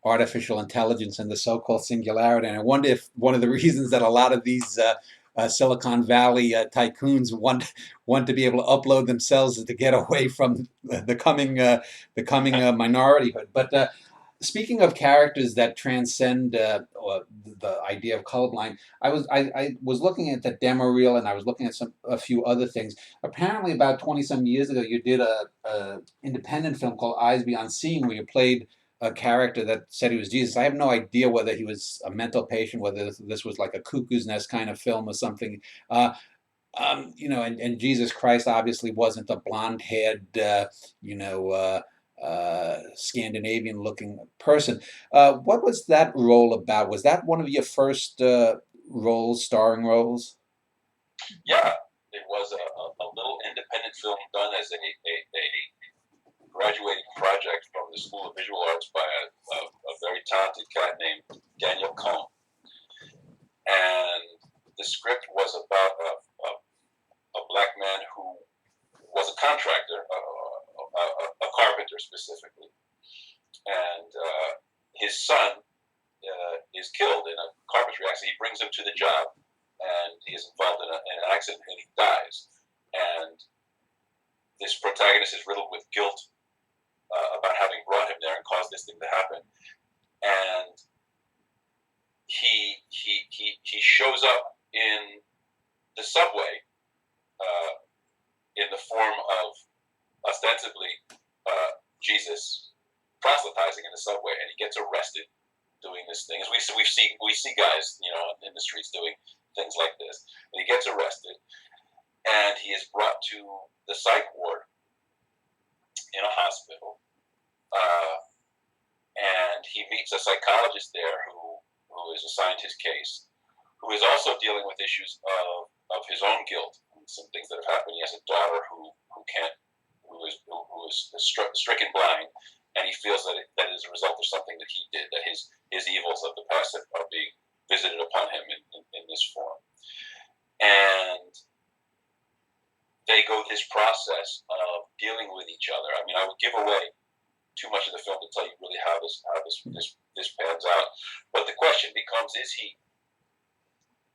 artificial intelligence and the so-called singularity. And I wonder if one of the reasons that a lot of these Silicon Valley tycoons want to be able to upload themselves is to get away from the coming minorityhood. But Speaking of characters that transcend or the idea of colorblind, I was looking at the demo reel and I was looking at a few other things. Apparently, about 20 some years ago, you did a independent film called Eyes Beyond Seeing, where you played a character that said he was Jesus. I have no idea whether he was a mental patient, whether this was like a Cuckoo's Nest kind of film or something. Uh, and Jesus Christ obviously wasn't a blonde-haired, you know, Scandinavian-looking person. What was that role about? Was that one of your first roles, starring roles? Yeah, it was a little independent film done as a graduating project from the School of Visual Arts by a very talented cat named Daniel Cobb. And the script was about a black man who was a contractor, a carpenter specifically. And his son is killed in a carpentry accident. He brings him to the job, and he is involved in an accident, and he dies. And this protagonist is riddled with guilt about having brought him there and caused this thing to happen. And he shows up in the subway in the form of ostensibly Jesus proselytizing in the subway, and he gets arrested doing this thing. As we see guys, in the streets doing things like this, and he gets arrested, and he is brought to the psych ward in a hospital, and he meets a psychologist there who is assigned his case, who is also dealing with issues of his own guilt, some things that have happened. He has a daughter who is stricken blind, and he feels that that is a result of something that he did, that his evils of the past are being visited upon him in this form. And they go this process of dealing with each other. I mean, I would give away too much of the film to tell you really how this pans out. But the question becomes: Is he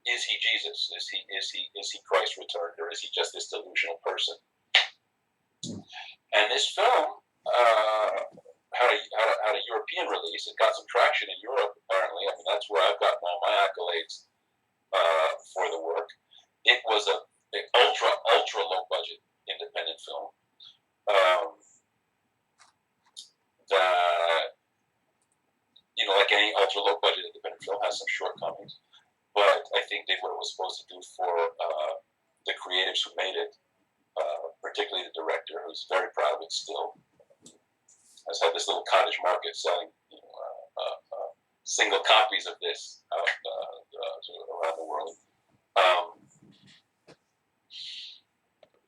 Jesus? Is he Christ returned, or is he just this delusional person? And this film had a European release. It got some traction in Europe, apparently. I mean, that's where I've gotten all my accolades for the work. It was an ultra low budget independent film that, like any ultra low budget independent film, has some shortcomings. But I think did what it was supposed to do for the creatives who made it, particularly the director, who's very proud of it still. Has had this little cottage market selling single copies of this out around the world.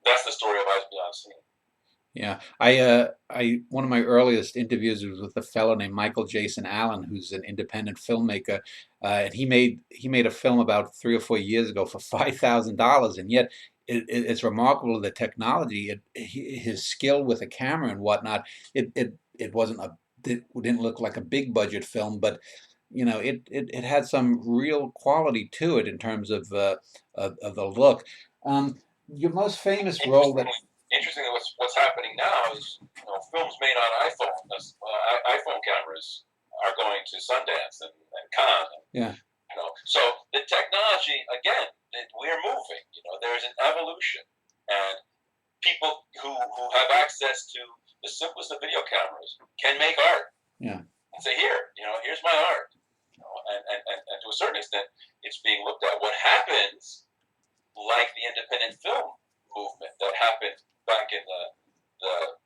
That's the story of Eyes Beyond Seeing. Yeah, I one of my earliest interviews was with a fellow named Michael Jason Allen, who's an independent filmmaker, and he made a film about 3 or 4 years ago for $5,000, and yet it's remarkable the technology, his skill with a camera and whatnot. It wasn't it didn't look like a big budget film, but it had some real quality to it in terms of the look. Your most famous role that. Interestingly, what's happening now is films made on iPhone cameras are going to Sundance and Cannes. Yeah. So the technology, again, we're moving. There's an evolution, and people who have access to the simplest of video cameras can make art. Yeah. And say, here's my art. And to a certain extent, it's being looked at. What happens, like the independent film movement that happened back in the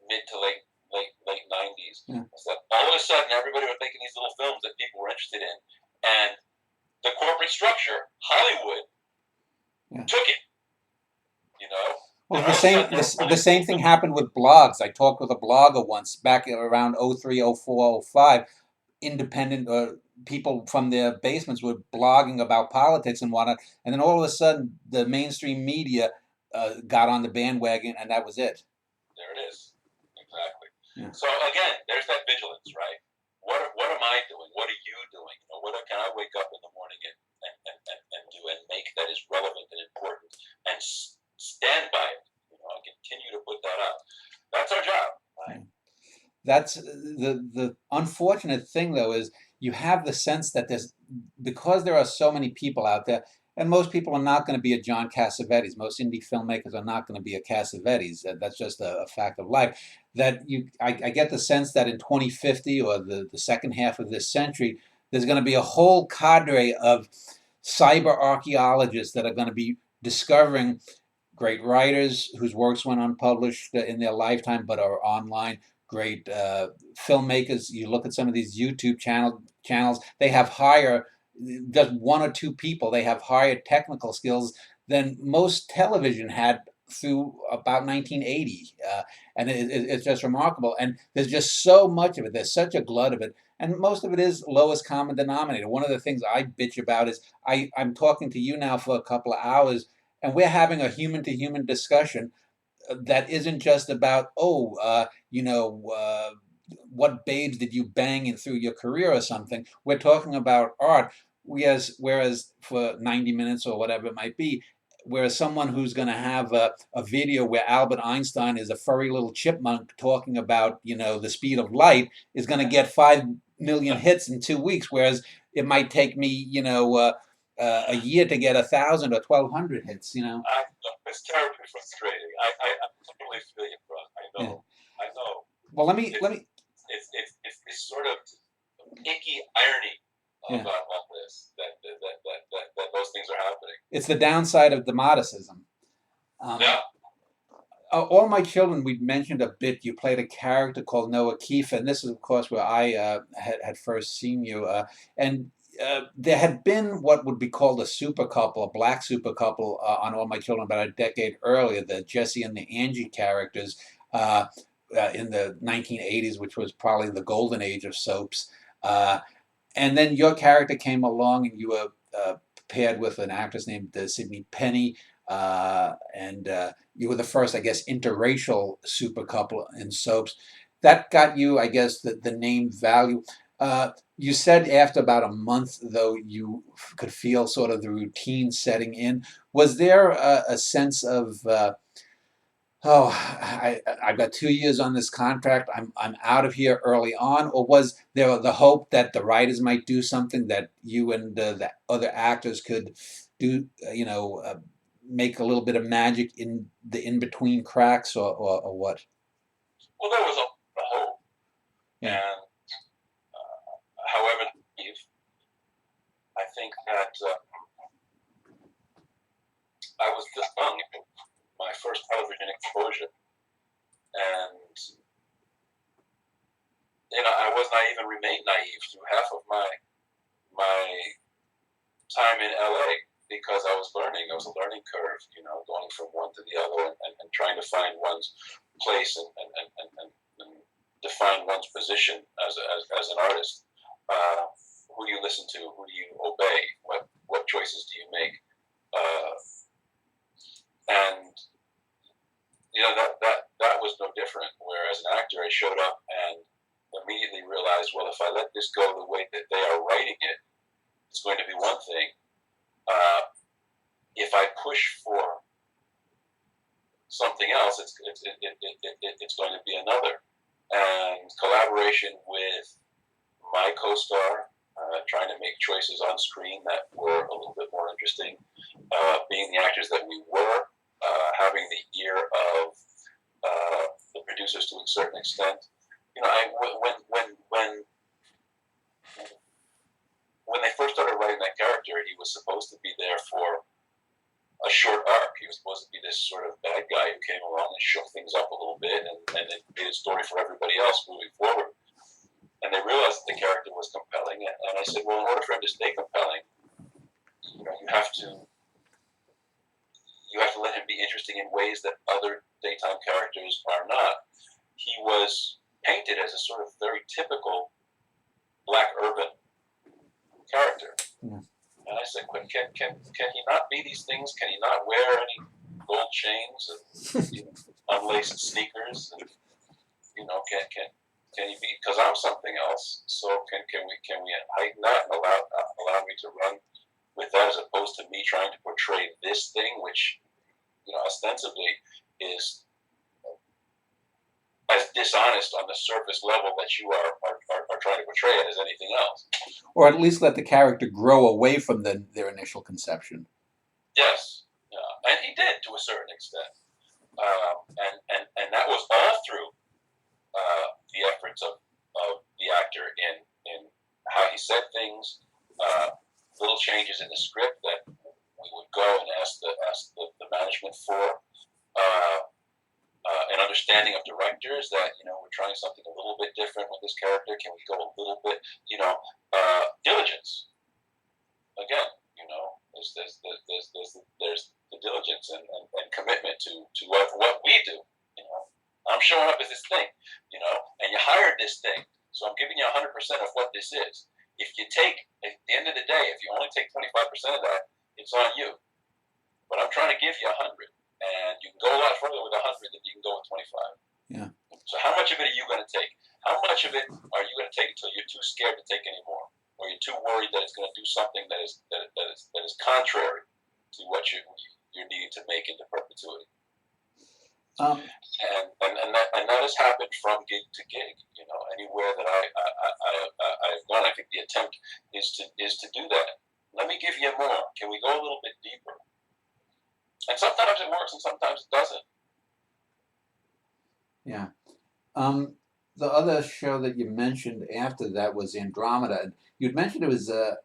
mid to late 90s, is that all of a sudden everybody was making these little films that people were interested in, and the corporate structure, Hollywood, took it. Well, the same thing happened with blogs. I talked with a blogger once back around 03, 04, 05. Independent people from their basements were blogging about politics and whatnot, and then all of a sudden the mainstream media got on the bandwagon, and that was it. There it is. Exactly. Yeah. So again, there's that vigilance, right? What am I doing? What are you doing? What can I wake up in the morning and do and make that is relevant and important and stand by it? And continue to put that out. That's our job, right? That's the unfortunate thing, though, is you have the sense that there's, because there are so many people out there, and most people are not going to be a John Cassavetes. Most indie filmmakers are not going to be a Cassavetes. That's just a fact of life. That I get the sense that in 2050 or the second half of this century, there's going to be a whole cadre of cyber archaeologists that are going to be discovering great writers whose works went unpublished in their lifetime but are online, great filmmakers. You look at some of these YouTube channels, they have higher, just one or two people, they have higher technical skills than most television had through about 1980. And it's just remarkable. And there's just so much of it. There's such a glut of it. And most of it is lowest common denominator. One of the things I bitch about is I'm talking to you now for a couple of hours, and we're having a human to human discussion that isn't just about, what babes did you bang in through your career or something. We're talking about art. Whereas for 90 minutes or whatever it might be, whereas someone who's going to have a video where Albert Einstein is a furry little chipmunk talking about, the speed of light, is going to get 5 million hits in 2 weeks, whereas it might take me, a year to get 1,000 or 1,200 hits. It's terribly frustrating. I totally feel you, bro. I Yeah. know. I know. Well, let me. It's sort of icky irony Yeah. about all this that those things are happening. It's the downside of democratism. Yeah. All My Children, we mentioned a bit. You played a character called Noah Keefe, and this is, of course, where I had first seen you. And there had been what would be called a super couple, a black super couple, on All My Children about a decade earlier, the Jesse and the Angie characters in the 1980s, which was probably the golden age of soaps. And then your character came along, and you were paired with an actress named Sydney Penny, and you were the first, I guess, interracial super couple in soaps. That got you, I guess, the name value. You said after about a month, though, you could feel sort of the routine setting in. Was there a sense of oh, I've got 2 years on this contract. I'm out of here early on, or was there the hope that the writers might do something that you and the other actors could do? Make a little bit of magic in the in between cracks, or what? Well, there was a hope, Yeah. and however, I think that I was just young, my first television exposure, and I was naive and remained naive through half of my time in LA because I was learning. It was a learning curve, going from one to the other and trying to find one's place and define one's position as an artist. Who do you listen to? Who do you obey? What choices do you make? And that was no different. Where as an actor, I showed up and immediately realized, well, if I let this go the way that they are writing it, it's going to be one thing. If I push for something else, it's going to be another. And collaboration with my co-star, trying to make choices on screen that were a little bit more interesting, being the actors that we were, having the ear of the producers to a certain extent. When they first started writing that character, he was supposed to be there for a short arc. He was supposed to be this sort of bad guy who came along and shook things up a little bit and then made a story for everybody else moving forward. And they realized that the character was compelling. And I said, well, in order for him to stay compelling, you have to let him be interesting in ways that other daytime characters are not. He was painted as a sort of very typical black urban character. Yeah. And I said, can he not be these things? Can he not wear any gold chains and unlaced sneakers? And can he be? Because I'm something else. So can we heighten that and allow me to run with that, as opposed to me trying to portray this thing, which ostensibly is as dishonest on the surface level that you are trying to portray it as anything else. Or at least let the character grow away from their initial conception. Yes, and he did to a certain extent, and that was all through the efforts of the actor in how he said things, little changes in the script that we would go and ask the management for. An understanding of directors that we're trying something a little bit different with this character. Can we go a little bit, diligence? Again, there's the diligence and commitment to what we do. I'm showing up as this thing, and you hired this thing, so I'm giving you 100% of what this is. If you take, at the end of the day, if you only take 25% of that, it's on you. But I'm trying to give you 100. And you can go a lot further with 100 than you can go with 25. Yeah. So how much of it are you going to take? How much of it are you going to take until you're too scared to take any more, or you're too worried that it's going to do something that is contrary to what you're needing to make into perpetuity? And that has happened from gig to gig. Anywhere that I've gone, I think the attempt is to do that. Let me give you more. Can we go a little bit deeper? And sometimes it works, and sometimes it doesn't. Yeah. The other show that you mentioned after that was Andromeda. You'd mentioned it was, I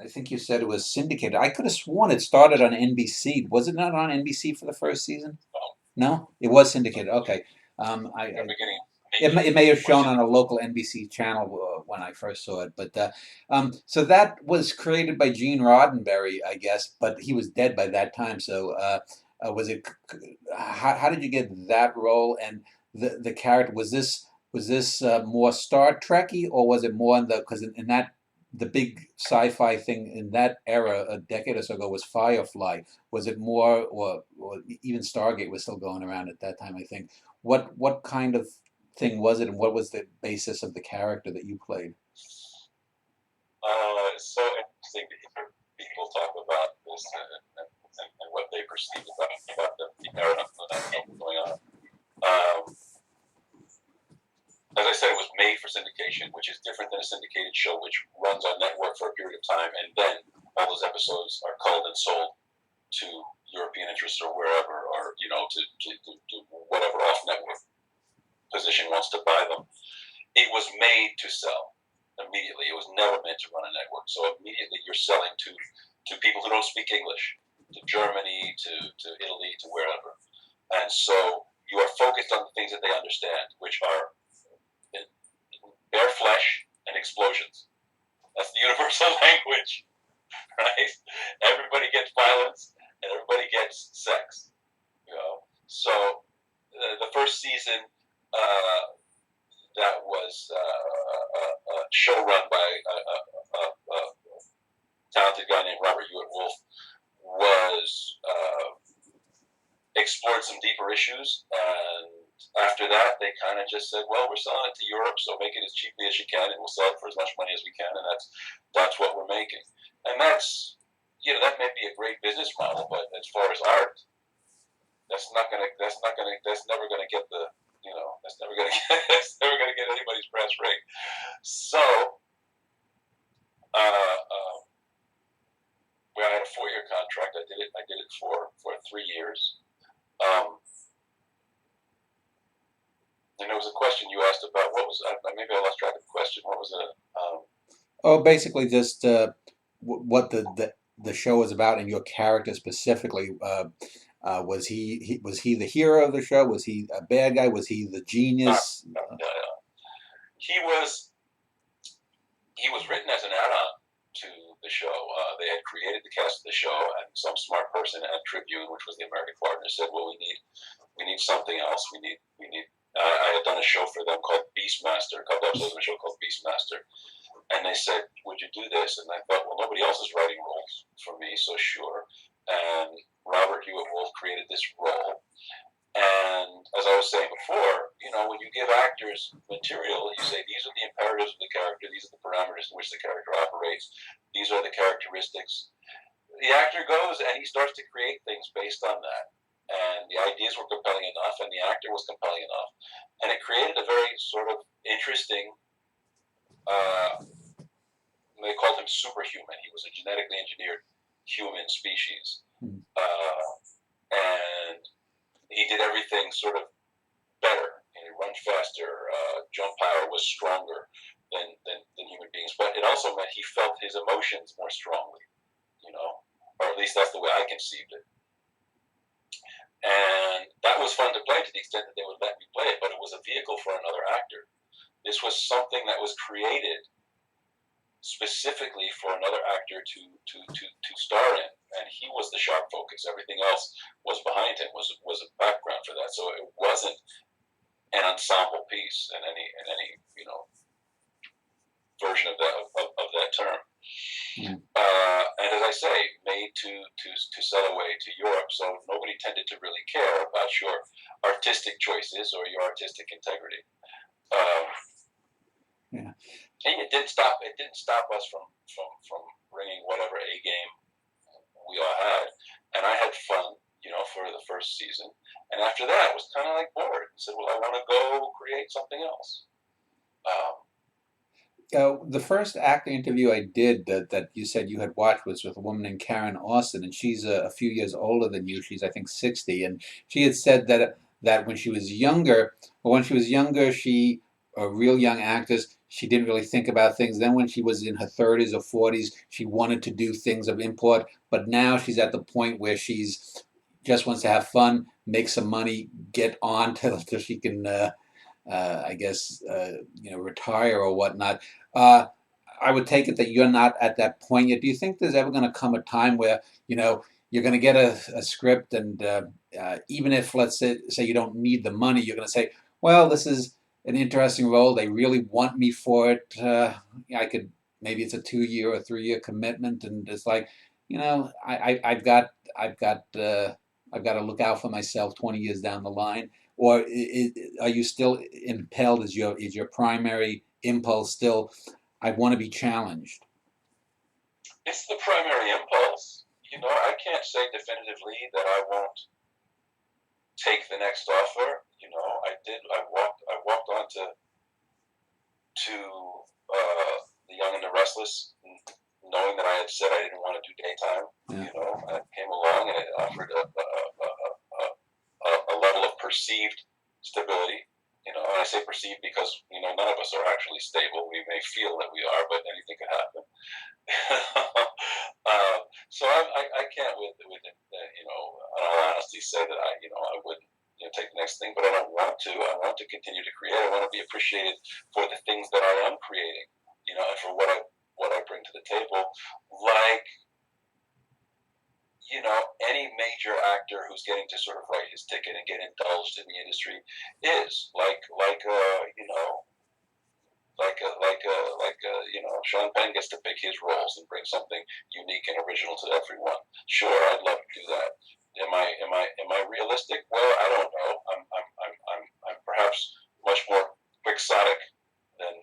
think you said it was syndicated. I could have sworn it started on NBC. Was it not on NBC for the first season? No? It was syndicated. Okay. It may have shown on a local NBC channel when I first saw it. But so that was created by Gene Roddenberry, I guess, but he was dead by that time. So was it? How did you get that role? And the character, was this more Star Trekky, or was it more because in that the big sci-fi thing in that era a decade or so ago was Firefly? Was it more, or even Stargate was still going around at that time, I think. What kind of thing was it, and what was the basis of the character that you played? It's so interesting to hear people talk about this and what they perceive about the era going on. As I said, it was made for syndication, which is different than a syndicated show, which runs on network for a period of time, and then all those episodes are culled and sold to European interests or wherever, or to whatever off-network position wants to buy them. It was made to sell immediately. It was never meant to run a network. So immediately you're selling to people who don't speak English, to Germany, to Italy, to wherever. And so you are focused on the things that they understand, which are bare flesh and explosions. That's the universal language, right? Everybody gets violence and everybody gets sex. So the first season, that was a show run by a talented guy named Robert Hewitt Wolf, was explored some deeper issues, and after that they kind of just said, well, we're selling it to Europe, so make it as cheaply as you can and we'll sell it for as much money as we can, and that's what we're making. And that's, that may be a great business model, but as far as art, that's never gonna get the, that's never gonna get anybody's brass ring. So where I had a 4-year contract, I did it for 3 years. And there was a question you asked about, what was, maybe I lost track of the question. What was it? Basically just what the show was about, and your character specifically. Was he the hero of the show? Was he a bad guy? Was he the genius? No. He was written as an add-on to the show. They had created the cast of the show, and some smart person at Tribune, which was the American partner, said, well, we need something else. We need. I had done a show for them called Beastmaster, a couple episodes of a show called Beastmaster, and they said, would you do this? And I thought, well, nobody else is writing roles for me, so sure. And Robert Hewitt Wolf created this role. And as I was saying before, when you give actors material, you say, these are the imperatives of the character, these are the parameters in which the character operates, these are the characteristics. The actor goes and he starts to create things based on that. and the ideas were compelling enough, and the actor was compelling enough, and it created a very sort of interesting. They called him superhuman. He was a genetically engineered human species, Hmm. and he did everything sort of better. He run faster, jump power was stronger than human beings, but it also meant he felt his emotions more strongly, or at least that's the way I conceived it. And that was fun to play to the extent that they would let me play it, but it was a vehicle for another actor. This was something that was created specifically for another actor to star in, and he was the sharp focus. Everything else was behind him, was a background for that. So it wasn't an ensemble piece in any version of that term. Mm. And as I say, made to sell away to Europe, so nobody tended to really care about your artistic choices or your artistic integrity. Yeah. And it didn't stop us from bringing whatever A game we all had, and I had fun, for the first season, and after that, I was kind of like bored. I said, "Well, I want to go create something else." The first acting interview I did that you said you had watched was with a woman named Karen Austin, and she's a few years older than you. She's, I think, 60, and she had said that when she was younger, she, real young actress, she didn't really think about things. Then when she was in her 30s or 40s, she wanted to do things of import, but now she's at the point where she's just wants to have fun, make some money, get on till she can. I guess, retire or whatnot. I would take it that you're not at that point yet. Do you think there's ever going to come a time where, you're going to get a script and even if, let's say you don't need the money, you're going to say, well, this is an interesting role. They really want me for it. Maybe it's a 2-year or 3-year commitment. And it's like, I've got to look out for myself 20 years down the line. Or are you still impelled? Is your primary impulse still, I want to be challenged? It's the primary impulse. I can't say definitively that I won't take the next offer. I did. I walked on to The Young and the Restless, knowing that I had said I didn't want to do daytime. Yeah. I came along and it offered a level of perceived stability. And I say perceived because none of us are actually stable. We may feel that we are, but anything could happen. So I can't, with in all honesty, say that I wouldn't take the next thing. But I don't want to. I want to continue to create. I want to be appreciated for the things that I am creating. And for what I bring to the table, like. Any major actor who's getting to sort of write his ticket and get indulged in the industry is like Sean Penn gets to pick his roles and bring something unique and original to everyone. Sure, I'd love to do that. Am I realistic? Well, I don't know. I'm perhaps much more quixotic than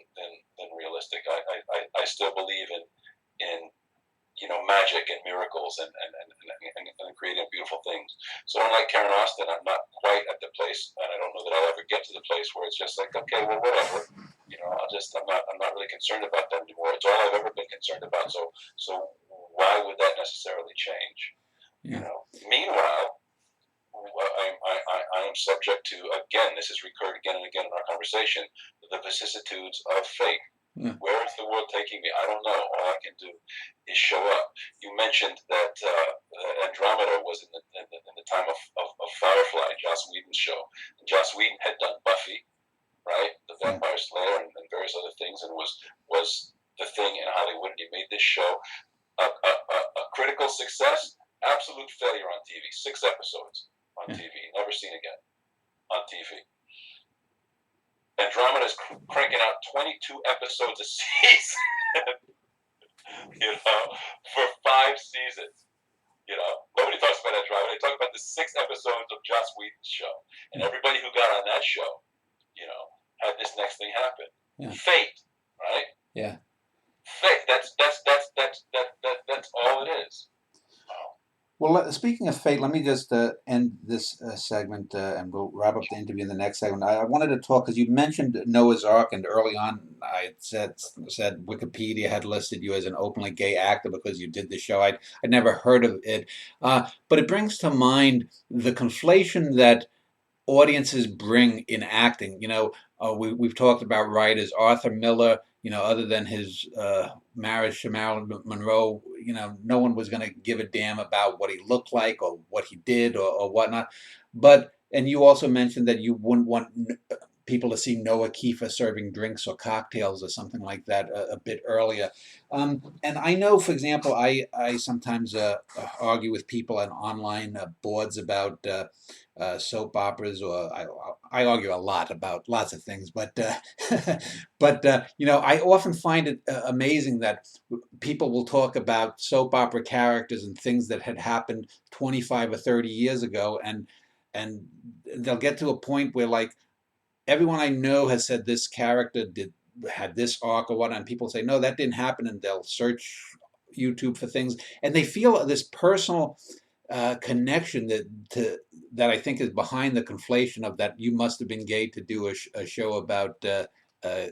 realistic. I still believe in magic and miracles and creating beautiful things. So unlike Karen Austin, I'm not quite at the place, and I don't know that I'll ever get to the place where it's just like, okay, well, whatever. I'm not really concerned about that anymore. It's all I've ever been concerned about. So why would that necessarily change? Yeah. Meanwhile, I am subject to, again, this has recurred again and again in our conversation, the vicissitudes of fate. Yeah. Where is the world taking me? I don't know. All I can do is show up. You mentioned that Andromeda was in the time of Firefly, Joss Whedon's show. And Joss Whedon had done Buffy, right, the Vampire Slayer, and various other things, and was the thing in Hollywood. And he made this show a critical success, absolute failure on TV. 6 episodes on TV, never seen again on TV. Andromeda's cranking out 22 episodes a season, for 5 seasons. Nobody talks about Andromeda. They talk about the 6 episodes of Joss Whedon's show, and everybody who got on that show, had this next thing happen. Yeah. Fate, right? Yeah. Fate. That's all it is. Well, speaking of fate, let me just end this segment and we'll wrap up the interview in the next segment. I wanted to talk because you mentioned Noah's Ark, and early on I said Wikipedia had listed you as an openly gay actor because you did the show. I'd never heard of it, but it brings to mind the conflation that audiences bring in acting. We've talked about writers, Arthur Miller. Other than his marriage to Marilyn Monroe, no one was going to give a damn about what he looked like or what he did or whatnot. And you also mentioned that you wouldn't want people to see Noah Kiefer serving drinks or cocktails or something like that a bit earlier. And I know, for example, I sometimes argue with people on online boards about soap operas, or I argue a lot about lots of things, but I often find it amazing that people will talk about soap opera characters and things that had happened 25 or 30 years ago, and they'll get to a point where, like, everyone I know has said this character had this arc or whatnot, and people say no, that didn't happen, and they'll search YouTube for things, and they feel this personal connection that I think is behind the conflation of that you must have been gay to do a show about. Uh, I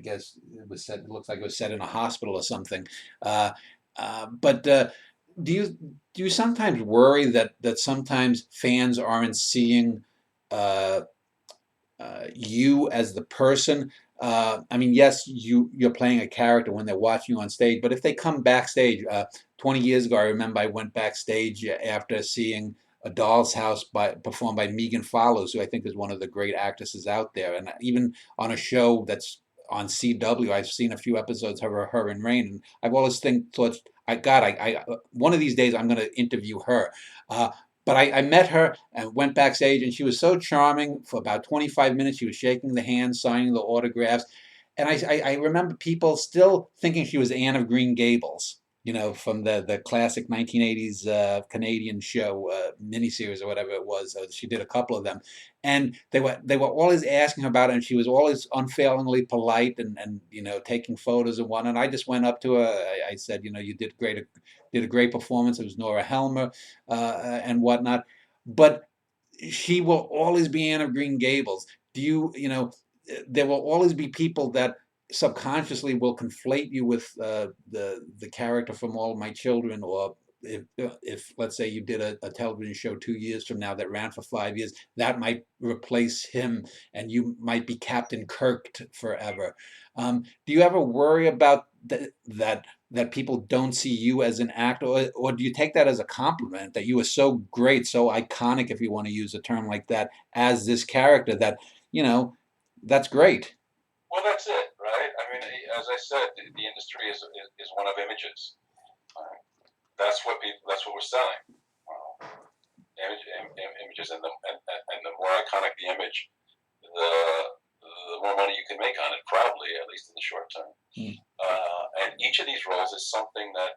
guess it was set. It looks like it was set in a hospital or something. Uh, but do you do you sometimes worry that sometimes fans aren't seeing uh, you as the person? I mean, yes, you're playing a character when they're watching you on stage, but if they come backstage, 20 years ago, I remember I went backstage after seeing A Doll's House performed by Megan Follows, who I think is one of the great actresses out there, and even on a show that's on CW, I've seen a few episodes of her in Rain, and I've always thought, one of these days I'm going to interview her. Uh, but I met her and went backstage, and she was so charming. For about 25 minutes, she was shaking the hands, signing the autographs. And I remember people still thinking she was Anne of Green Gables, from the classic 1980s Canadian show, miniseries or whatever it was. She did a couple of them. And they were always asking her about it, and she was always unfailingly polite and taking photos and whatnot. And I just went up to her. I said, you did a great performance. It was Nora Helmer and whatnot. But she will always be Anne of Green Gables. There will always be people that subconsciously will conflate you with the character from All My Children, or if let's say you did a television show 2 years from now that ran for 5 years, that might replace him, and you might be Captain Kirk forever. Do you ever worry about that people don't see you as an actor, or do you take that as a compliment that you were so great, so iconic, if you want to use a term like that, as this character that you know that's great? Well, that's it, right? I mean, as I said, the industry is one of images. Right? That's what we're selling. Images, and the more iconic the image, the the more money you can make on it, probably, at least in the short term. Mm. And each of these roles is something that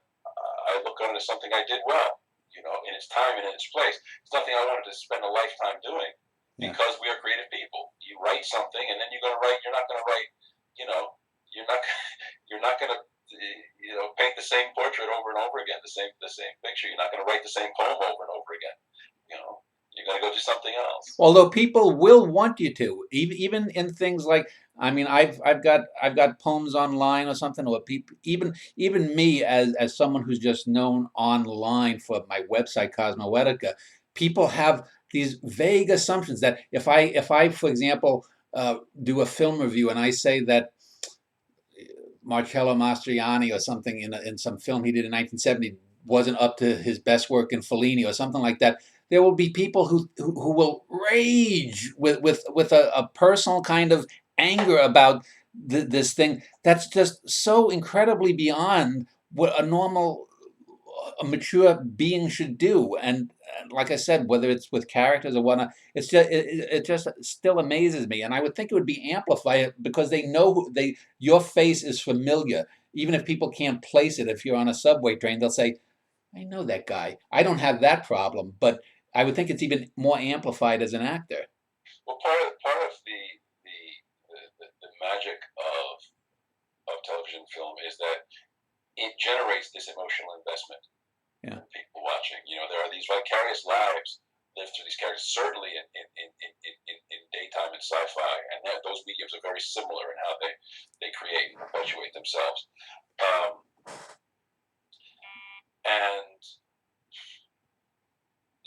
I look on as something I did well, in its time and in its place. It's nothing I wanted to spend a lifetime doing, Yeah. because we are creative people. You write something, and then you're going to write. You're not going to write. You're not. You're not going to. Paint the same portrait over and over again. The same picture. You're not going to write the same poem over and over again. You're going to go do something else. Although people will want you to, even in things like, I mean, I've got poems online or something, or people, even me as someone who's just known online for my website Cosmoetica, people have these vague assumptions that if I for example do a film review and I say that Marcello Mastroianni or something in some film he did in 1970 wasn't up to his best work in Fellini or something like that, there will be people who will rage with a personal kind of anger about this thing that's just so incredibly beyond what a mature being should do. And like I said, whether it's with characters or whatnot, it just still amazes me. And I would think it would be amplified because they know your face is familiar. Even if people can't place it, if you're on a subway train, they'll say, I know that guy. I don't have that problem, but I would think it's even more amplified as an actor. Well, part of the magic of television film is that it generates this emotional investment. Yeah. People watch watching. There are these vicarious lives lived through these characters, certainly in daytime and sci-fi, and those mediums are very similar in how they create and perpetuate themselves. And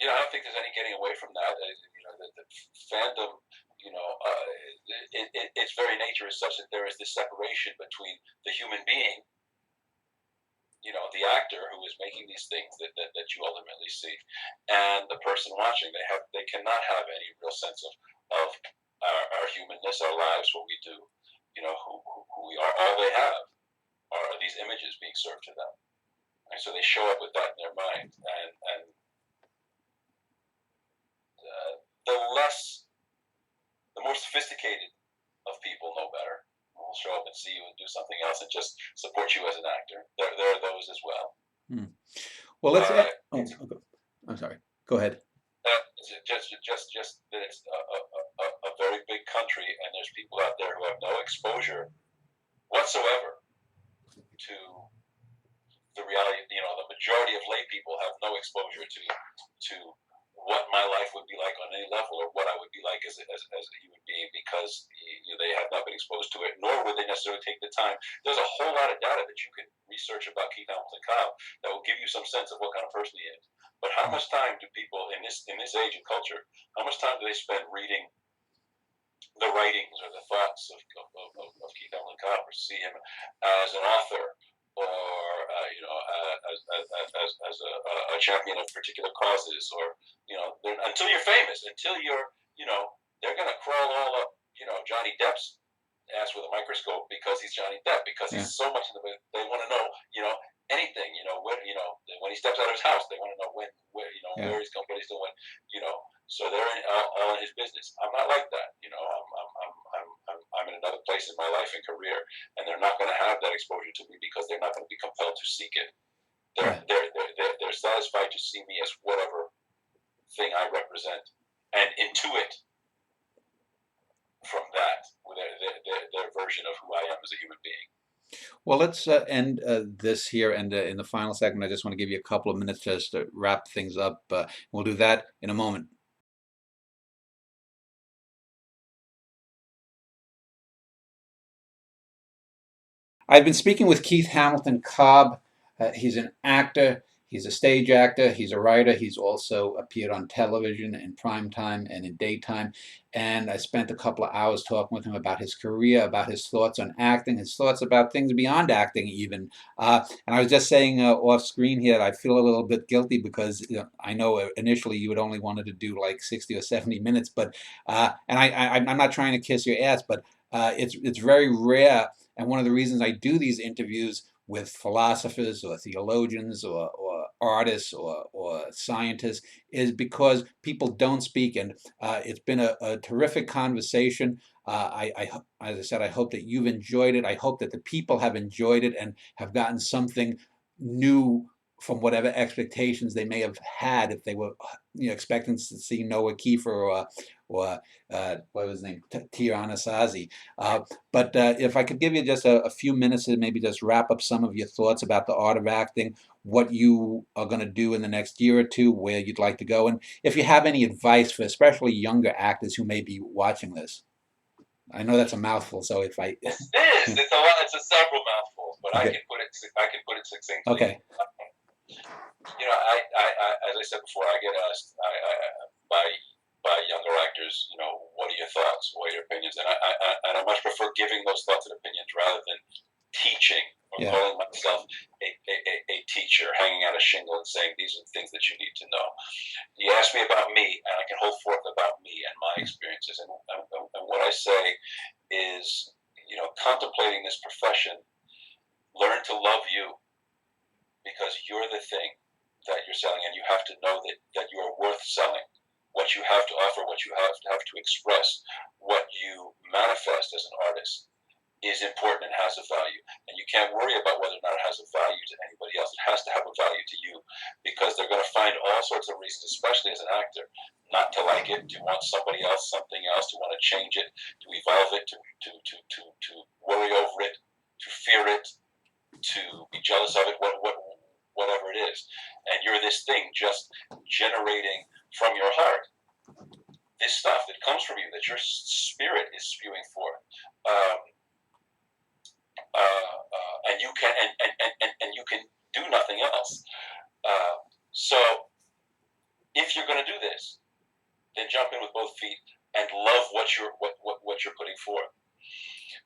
I don't think there's any getting away from that. The fandom, its very nature is such that there is this separation between the human being, the actor who is making these things that you ultimately see, and the person watching. They cannot have any real sense of our humanness, our lives, what we do, who we are. All they have are these images being served to them, and so they show up with that in their mind. And the more sophisticated of people know better. Will show up and see you and do something else and just support you as an actor. There are those as well. Well, let's. I'm sorry. Go ahead. Just that it's a very big country, and there's people out there who have no exposure whatsoever to the reality. The majority of lay people have no exposure to what my life would be like on any level, or what I would be like as a human being, because they have not been exposed to it, nor would they necessarily take the time. There's a whole lot of data that you can research about Keith Hamilton Cobb that will give you some sense of what kind of person he is. But how much time do people in this age and culture, how much time do they spend reading the writings or the thoughts of Keith Hamilton Cobb, or see him as an author, or as a champion of particular causes, or until you're famous, until you're they're gonna crawl all up Johnny Depp's ass with a microscope because he's Johnny Depp, because he's so much in the. They want to know anything, when he steps out of his house, they want to know where he's going, what he's doing, so they're all in his business. I'm not like that. I'm in another place in my life and career, and they're not going to have that exposure to me because they're not going to be compelled to seek it. They're satisfied to see me as whatever thing I represent, and intuit from that their version of who I am as a human being. Well, let's end this here, and in the final segment, I just want to give you a couple of minutes just to wrap things up. We'll do that in a moment. I've been speaking with Keith Hamilton Cobb. He's an actor. He's a stage actor. He's a writer. He's also appeared on television in primetime and in daytime. And I spent a couple of hours talking with him about his career, about his thoughts on acting, his thoughts about things beyond acting even. And I was just saying off screen here, I feel a little bit guilty because I know initially you had only wanted to do like 60 or 70 minutes, but and I'm not trying to kiss your ass, but it's very rare. And one of the reasons I do these interviews with philosophers or theologians or artists or scientists is because people don't speak. And it's been a terrific conversation. As I said, I hope that you've enjoyed it. I hope that the people have enjoyed it and have gotten something new from whatever expectations they may have had if they were expecting to see Noah Kiefer or what was his name, Tir-Anasazi. But if I could give you just a few minutes to maybe just wrap up some of your thoughts about the art of acting, what you are going to do in the next year or two, where you'd like to go, and if you have any advice for especially younger actors who may be watching this. I know that's a mouthful, so if I... It is. It's a lot. It's several mouthfuls, but okay. I can put it succinctly. Okay. As I said before, I get asked by younger actors, what are your thoughts, what are your opinions, and I much prefer giving those thoughts and opinions rather than teaching or calling myself a teacher, hanging out a shingle and saying these are the things that you need to know. You ask me about me, and I can hold forth about me and my experiences, and what I say is, contemplating this profession, learn to love you, because you're the thing that you're selling, and you have to know that you are worth selling. What you have to offer, what you have to express, what you manifest as an artist is important and has a value. And you can't worry about whether or not it has a value to anybody else. It has to have a value to you, because they're going to find all sorts of reasons, especially as an actor, not to like it, to want somebody else, something else, to want to change it, to evolve it, to worry over it, to fear it, to be jealous of it, whatever it is, and you're this thing just generating from your heart this stuff that comes from you, that your spirit is spewing forth. And you can and you can do nothing else. So if you're going to do this, then jump in with both feet and love what you're putting forth.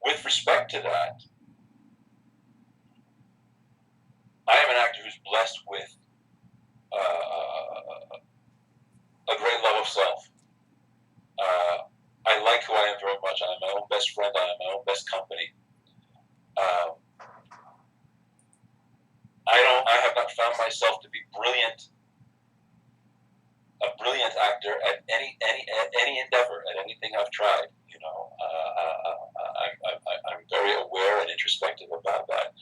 With respect to that, I am an actor who's blessed with a great love of self. I like who I am very much. I am my own best friend. I am my own best company. I have not found myself to be a brilliant actor at any endeavor, at anything I've tried. I'm very aware and introspective about that.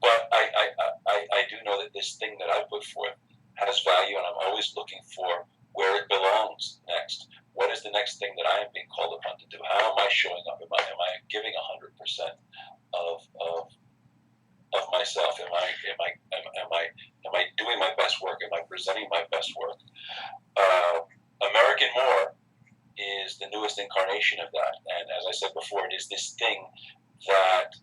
But I do know that this thing that I put forth has value, and I'm always looking for where it belongs next. What is the next thing that I am being called upon to do? How am I showing up? Am I giving 100% of myself? Am I doing my best work? Am I presenting my best work? American More is the newest incarnation of that, and as I said before, it is this thing that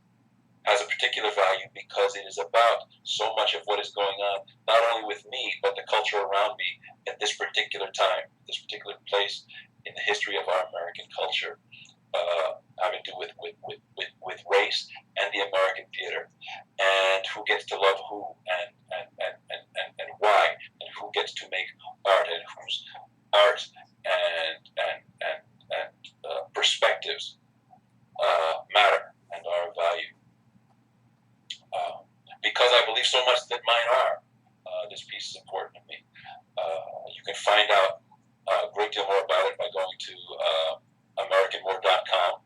has a particular value because it is about so much of what is going on, not only with me, but the culture around me at this particular time, this particular place in the history of our American culture, having to do with race and the American theater, and who gets to love who, and why, and who gets to make art, and whose art and perspectives matter and are of value. Because I believe so much that mine are, this piece is important to me. You can find out a great deal more about it by going to AmericanMore.com.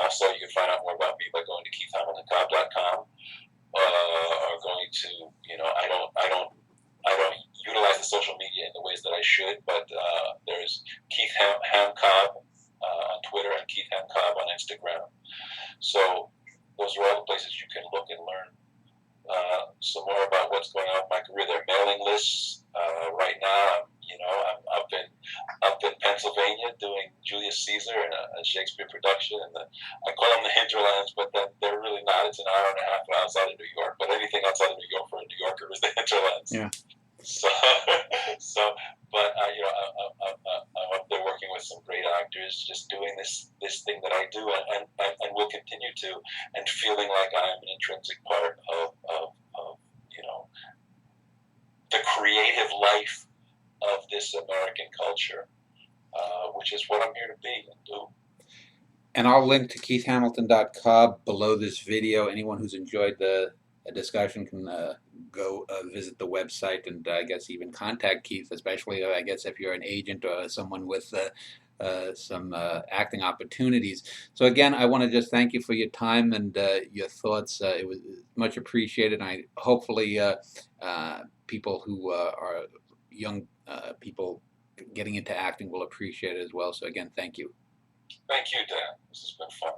Also, you can find out more about me by going to KeithHamiltonCobb.com, or going to, I don't utilize the social media in the ways that I should, but there's Keith Ham Cobb on Twitter and Keith Ham Cobb on Instagram. So those are all the places you can look and learn some more about what's going on with my career. There are mailing lists right now. I'm up in Pennsylvania doing Julius Caesar and a Shakespeare production, and I call them the hinterlands, but they're really not. It's an hour and a half outside of New York, but anything outside of New York for a New Yorker is the hinterlands. Yeah. But I'm up there working with some great actors, just doing this thing that I do, and will continue to, and feeling like I am an intrinsic part of the creative life of this American culture, which is what I'm here to be and do. And I'll link to KeithHamilton.com below this video. Anyone who's enjoyed the discussion can go visit the website, and I guess even contact Keith, especially I guess if you're an agent or someone with some acting opportunities. So again, I want to just thank you for your time and your thoughts. It was much appreciated. And hopefully people who are young people getting into acting will appreciate it as well. So again, thank you. Thank you, Dan. This has been fun.